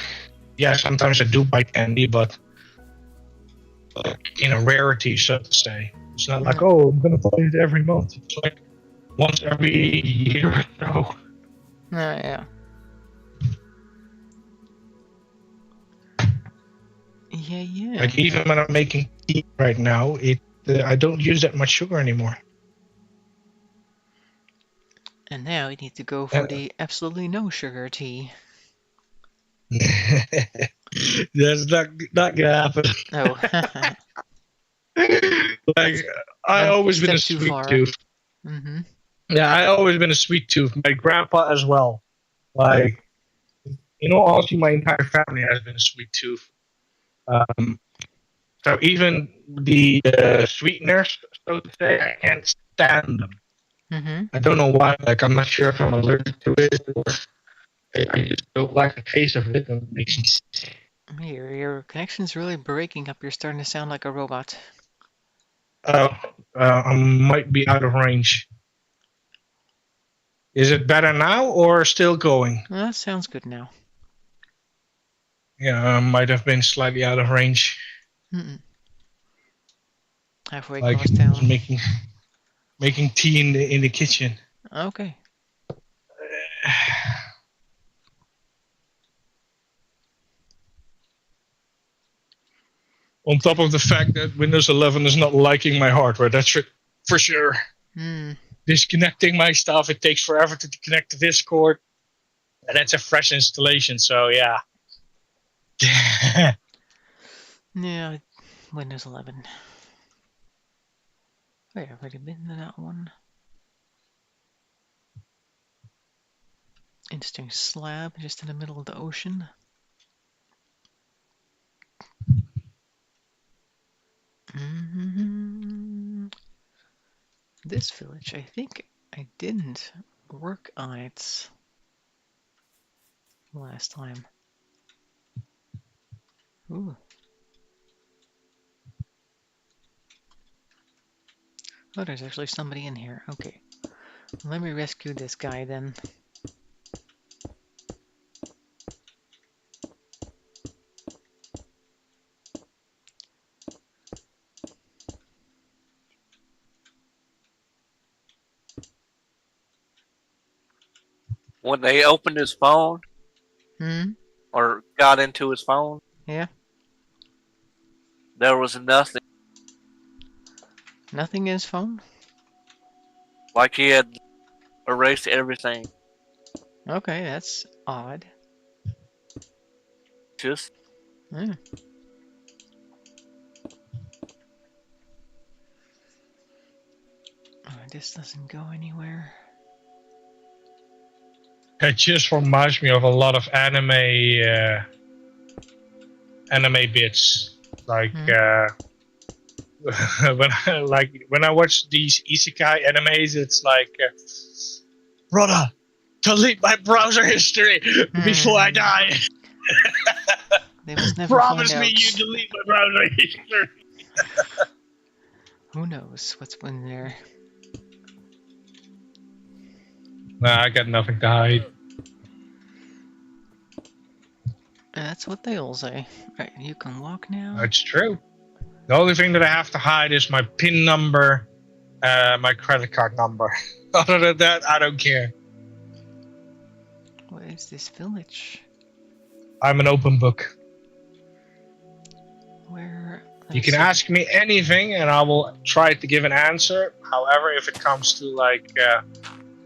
yeah, sometimes I do buy candy, but like in a rarity, so to say. It's not like, oh, I'm gonna buy it every month. It's like once every year or so. Yeah. Yeah. Like even when I'm making tea right now, I don't use that much sugar anymore. And now we need to go for the absolutely no sugar tea. That's not gonna happen. Oh. Like I always been a too sweet far. tooth. Mm-hmm. Yeah, I always been a sweet tooth. My grandpa as well. Like, honestly, my entire family has been a sweet tooth. So even the sweeteners, so to say, I can't stand them. Mm-hmm. I don't know why. Like, I'm not sure if I'm allergic to it, or I just don't like the taste of it. And it makes me sick. Your connection's really breaking up. You're starting to sound like a robot. I might be out of range. Is it better now or still going? Well, that sounds good now. Yeah, I might have been slightly out of range. Mm-mm. Halfway Like across town. making tea in the kitchen. Okay. On top of the fact that Windows 11 is not liking my hardware, that's for sure. Disconnecting my stuff, it takes forever to connect to Discord, and that's a fresh installation. So yeah. Yeah, Windows 11. Oh, I've already been to that one. Interesting slab just in the middle of the ocean. This village, I think I didn't work on it last time. Ooh. Oh, there's actually somebody in here. Okay. Let me rescue this guy then. When they opened his phone Hmm? or got into his phone, Yeah? there was nothing. Nothing in his phone? Like he had erased everything. Okay, that's odd. Just Hmm. Oh, this doesn't go anywhere. It just reminds me of a lot of anime bits. Like when I watch these isekai animes, it's like, brother, delete my browser history before I die. They must never find Promise me out. you delete my browser history. Who knows what's in there? Nah, I got nothing to hide. That's what they all say. Right, you can walk now. That's true. The only thing that I have to hide is my PIN number, my credit card number. Other than that, I don't care. What is this village? I'm an open book. Where? You can ask me anything, and I will try to give an answer. However, if it comes to like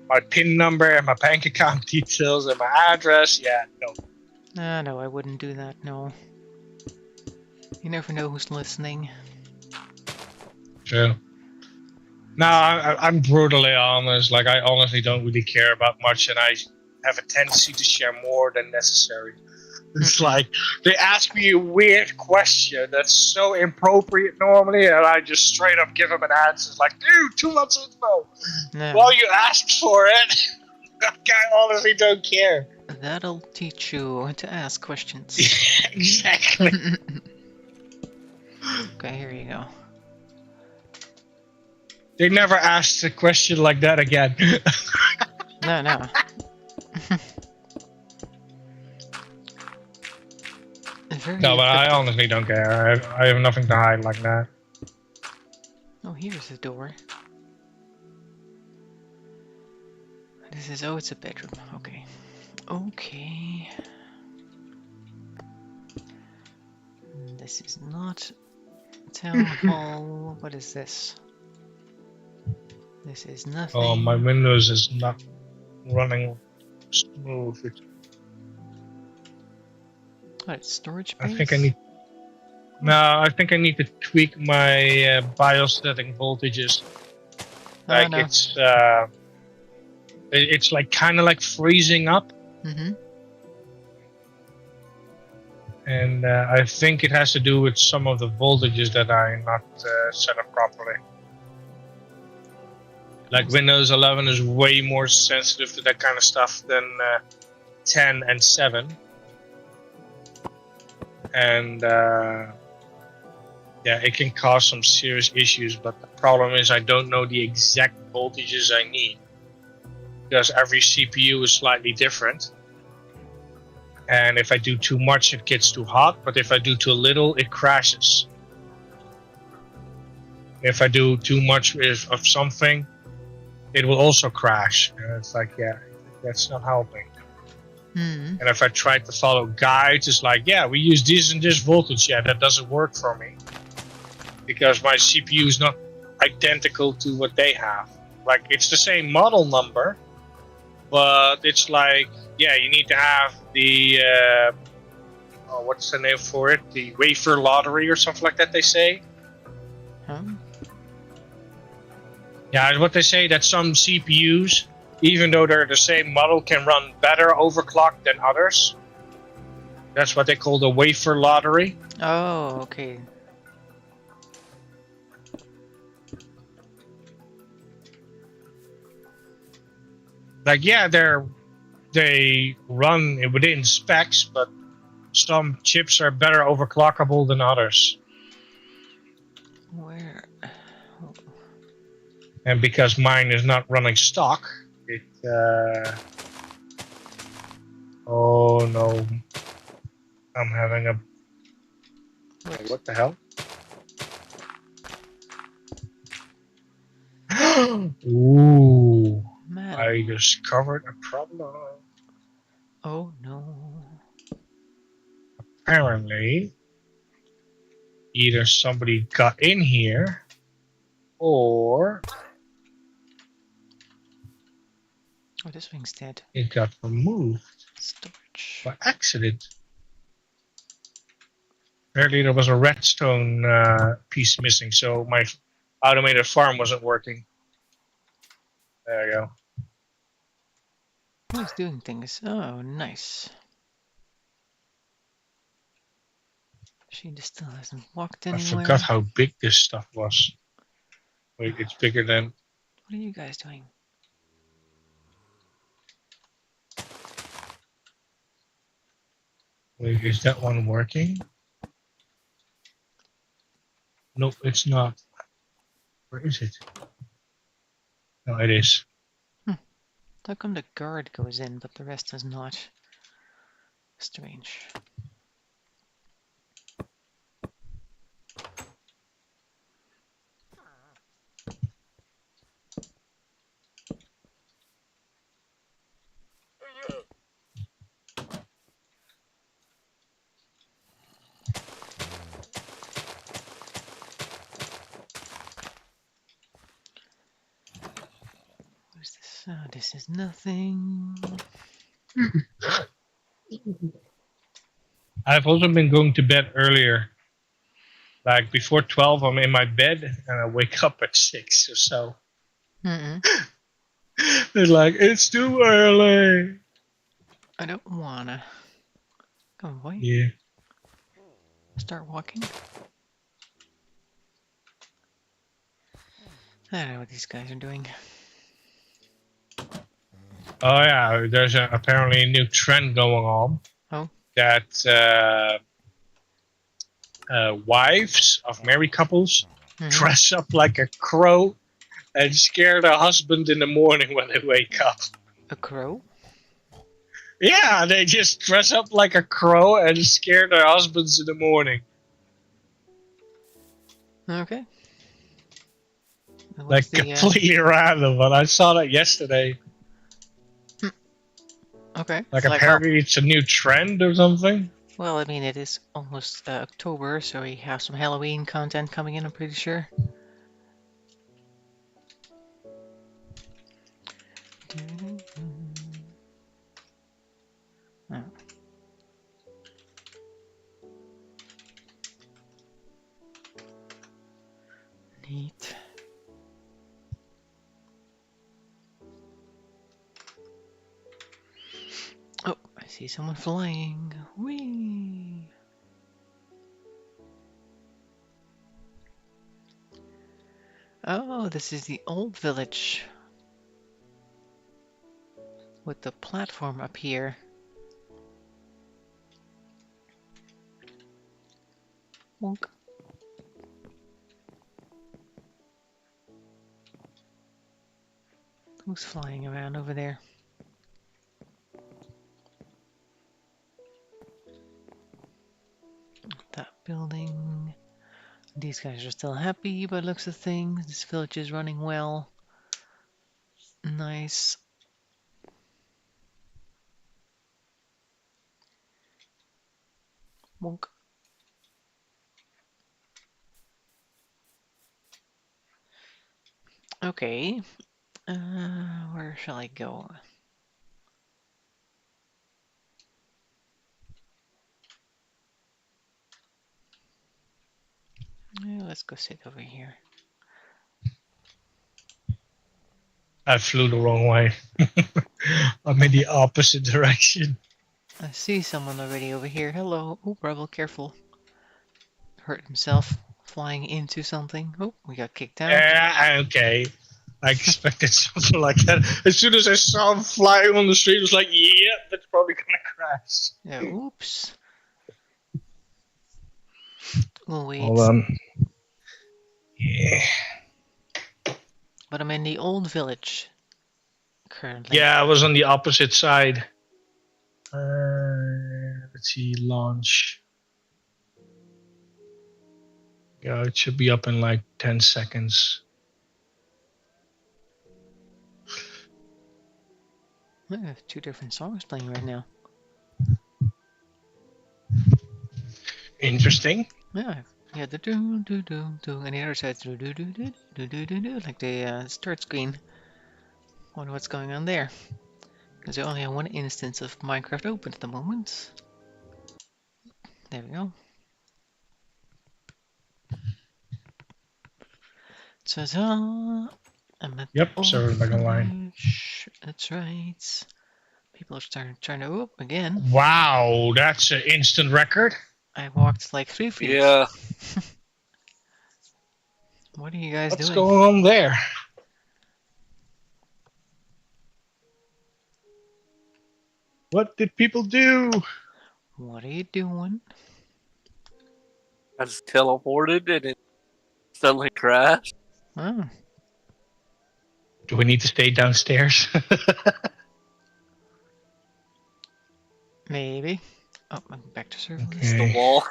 my PIN number and my bank account details and my address, yeah, no. No, I wouldn't do that, no. You never know who's listening. True. No, I'm brutally honest. Like, I honestly don't really care about much, and I have a tendency to share more than necessary. It's like, they ask me a weird question that's so inappropriate normally, and I just straight up give them an answer. It's like, dude, too much info. No. Well, you asked for it. I honestly don't care. That'll teach you to ask questions. Exactly. Okay, here you go. They never asked a question like that again. No. No, but I honestly don't care. I have nothing to hide like that. Oh, here's the door. This is, oh, it's a bedroom. Okay. Okay. This is not town hall. What is this? This is nothing. Oh, my Windows is not running smooth. What, it's storage space? I think I need. No, I think I need to tweak my BIOS setting voltages. Like no. it's like kind of like freezing up. Mm-hmm. And I think it has to do with some of the voltages that are not set up properly. Like Windows 11 is way more sensitive to that kind of stuff than 10 and 7. And yeah, it can cause some serious issues, but the problem is I don't know the exact voltages I need. Because every CPU is slightly different. And if I do too much, it gets too hot, but if I do too little, it crashes. If I do too much of something, it will also crash. And it's like, yeah, that's not helping. Mm-hmm. And if I try to follow guides, it's like, yeah, we use this and this voltage. Yeah, that doesn't work for me. Because my CPU is not identical to what they have. Like, it's the same model number, but it's like, yeah, you need to have the, what's the name for it? The wafer lottery or something like that, they say. Huh? Yeah, what they say that some CPUs, even though they're the same model, can run better overclocked than others. That's what they call the wafer lottery. Oh, okay. like yeah, they run within specs, but some chips are better overclockable than others. Where? And because mine is not running stock, it oh no, I'm having a wait, what the hell? Ooh, Madam. I discovered a problem. Oh no. Apparently, either somebody got in here or Oh, this wing's dead. it got removed Storage. by accident. Apparently, there was a redstone piece missing, so my automated farm wasn't working. There you go. Oh, he's doing things. Oh, nice. She just still hasn't walked I anywhere. forgot how big this stuff was. Wait, it's bigger than. What are you guys doing? Wait, is that one working? Nope, it's not. Where is it? No, it is. How come the guard goes in, but the rest does not? Strange. What's this? Oh, this is nothing. I've also been going to bed earlier. Like before 12, I'm in my bed and I wake up at 6 or so. Mm-mm. It's like, it's too early. I don't wanna. Come on, boy. Yeah. Start walking. I don't know what these guys are doing. Oh yeah, there's apparently a new trend going on. Oh. That wives of married couples dress up like a crow and scare their husband in the morning when they wake up. A crow? Yeah, they just dress up like a crow and scare their husbands in the morning. Okay. Like completely random, but I saw that yesterday. Okay. Like apparently it's a new trend or something. Well, I mean, it is almost October, so we have some Halloween content coming in, I'm pretty sure. Oh. Neat. Oh, I see someone flying. Whee! Oh, this is the old village. With the platform up here. Wonk. Who's flying around over there? That building. These guys are still happy by the looks of things. This village is running well. Nice. Wonk. Okay. Where shall I go? Yeah, let's go sit over here. I flew the wrong way. I'm in the opposite direction. I see someone already over here. Hello. Oh, Rebel, careful. Hurt himself flying into something. Oh, we got kicked out. Yeah, okay. I expected something like that. As soon as I saw him flying on the street, I was like, yeah, that's probably gonna crash. Yeah, oops. We'll Hold wait. on. Yeah. But I'm in the old village currently. Yeah, I was on the opposite side. Let's see, launch. Yeah, it should be up in like 10 seconds. I have two different songs playing right now. Interesting. Yeah, the do do do do, and the other side's do do do do do do do do, like the start screen. Wonder what's going on there. Because I only have one instance of Minecraft open at the moment. There we go. Ta-da! I'm at the Yep, old server's back online. village. That's right. People are starting trying to oop again. Wow, that's an instant record. I walked like 3 feet. Yeah. What are you guys What's doing? going on there? What did people do? What are you doing? I just teleported and it suddenly crashed. Oh, Do we need to stay downstairs? maybe. Oh, I'm back to server list. It's the Okay. wall.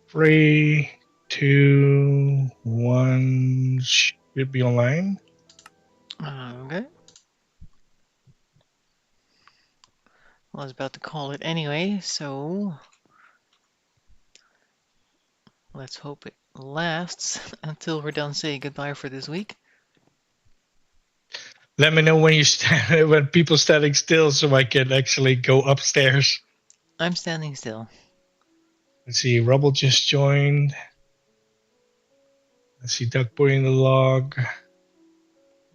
3, 2, 1. Should be online. Okay. Well, I was about to call it anyway, so let's hope it lasts until we're done saying goodbye for this week. Let me know when you stand when people standing still, so I can actually go upstairs. I'm standing still. Let's see, Rubble just joined. Let's see, Duck putting the log.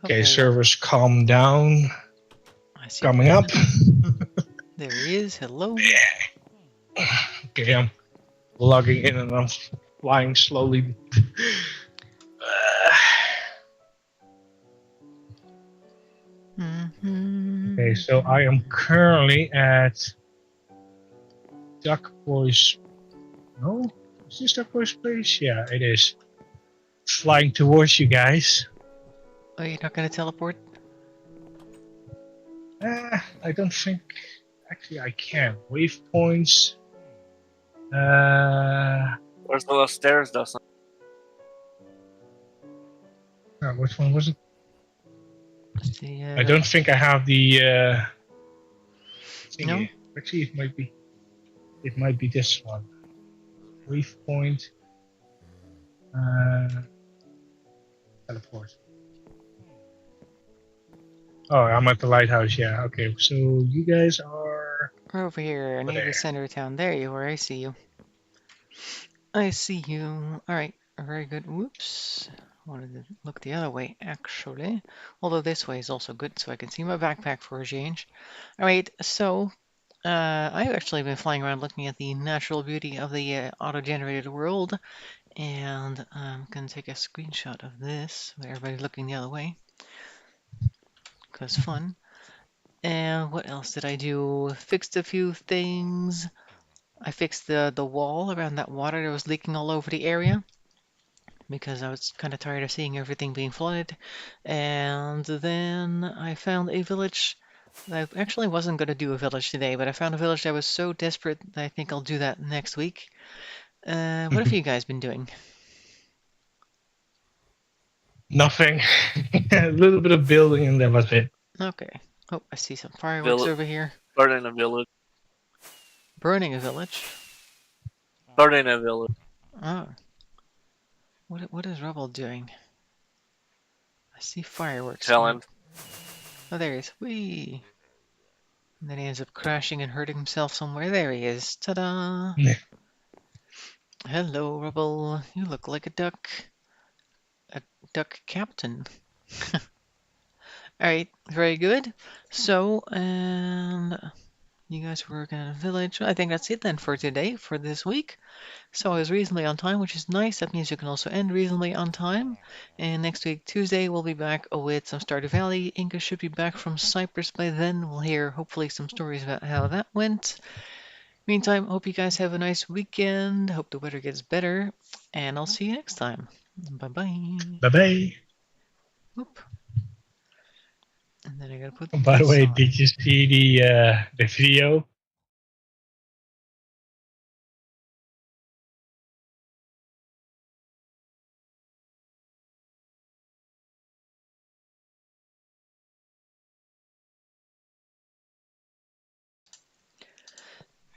Okay, servers calm down. I see Coming him. up. There he is. Hello. Okay, I'm logging in and I'm flying slowly. Okay, so I am currently at Duck Boy's. No? Is this Duck Boy's place? Yeah, it is. Flying towards you guys. Oh, you're not gonna teleport? I don't think. Actually, I can. Waypoints. Where's the little stairs, Dustin? Which one was it? The, I don't think I have the thingy. No? Actually, it might be. It might be this one. Waypoint. Teleport. Oh, I'm at the lighthouse. Yeah. Okay. So you guys are We're over here near the center of town. There you are. I see you. I see you. Alright. Very good. Whoops. Wanted to look the other way, actually. Although this way is also good, so I can see my backpack for a change. Alright, so I've actually been flying around looking at the natural beauty of the auto-generated world, and I'm going to take a screenshot of this with everybody looking the other way, because fun. And what else did I do? Fixed a few things. I fixed the wall around that water that was leaking all over the area, because I was kind of tired of seeing everything being flooded. And then I found a village. I actually wasn't going to do a village today, but I found a village that was so desperate that I think I'll do that next week. What have you guys been doing? Nothing. A little bit of building and that was it. Okay. Oh, I see some fireworks over here. Burning a village. Burning a village. Burning a village. Oh. What is Rubble doing? I see fireworks. Telling. Oh, there he is. Whee! And then he ends up crashing and hurting himself somewhere. There he is. Ta-da! Hello, Rubble. You look like a duck. A duck captain. Alright, very good. So, and You guys were working in a village. I think that's it then for today, for this week. So I was reasonably on time, which is nice. That means you can also end reasonably on time. And next week, Tuesday, we'll be back with some Stardew Valley. Inca should be back from Cyprus by then. We'll hear hopefully some stories about how that went. Meantime, hope you guys have a nice weekend. Hope the weather gets better. And I'll see you next time. Bye-bye. Bye-bye. Oop. And then I gotta put By the this way, on. did you see the video?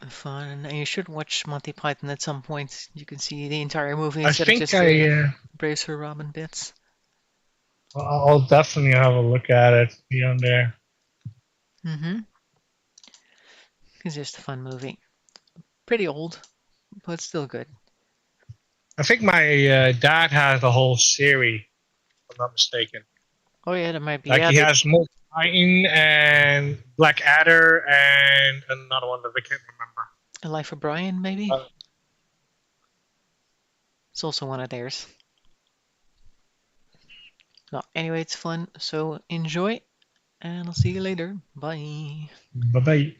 Fun. And you should watch Monty Python at some point. You can see the entire movie I instead of think just the I Brace for Robin bits. I'll definitely have a look at it. Be on there. Mm-hmm. It's just a fun movie. Pretty old, but still good. I think my dad has the whole series, if I'm not mistaken. Oh yeah, that might be. Like Yeah, he the has Monty Python and Blackadder and another one that I can't remember. Life of Brian, maybe. Uh, It's also one of theirs. Well, anyway, it's fun, so enjoy, and I'll see you later. Bye. bye bye.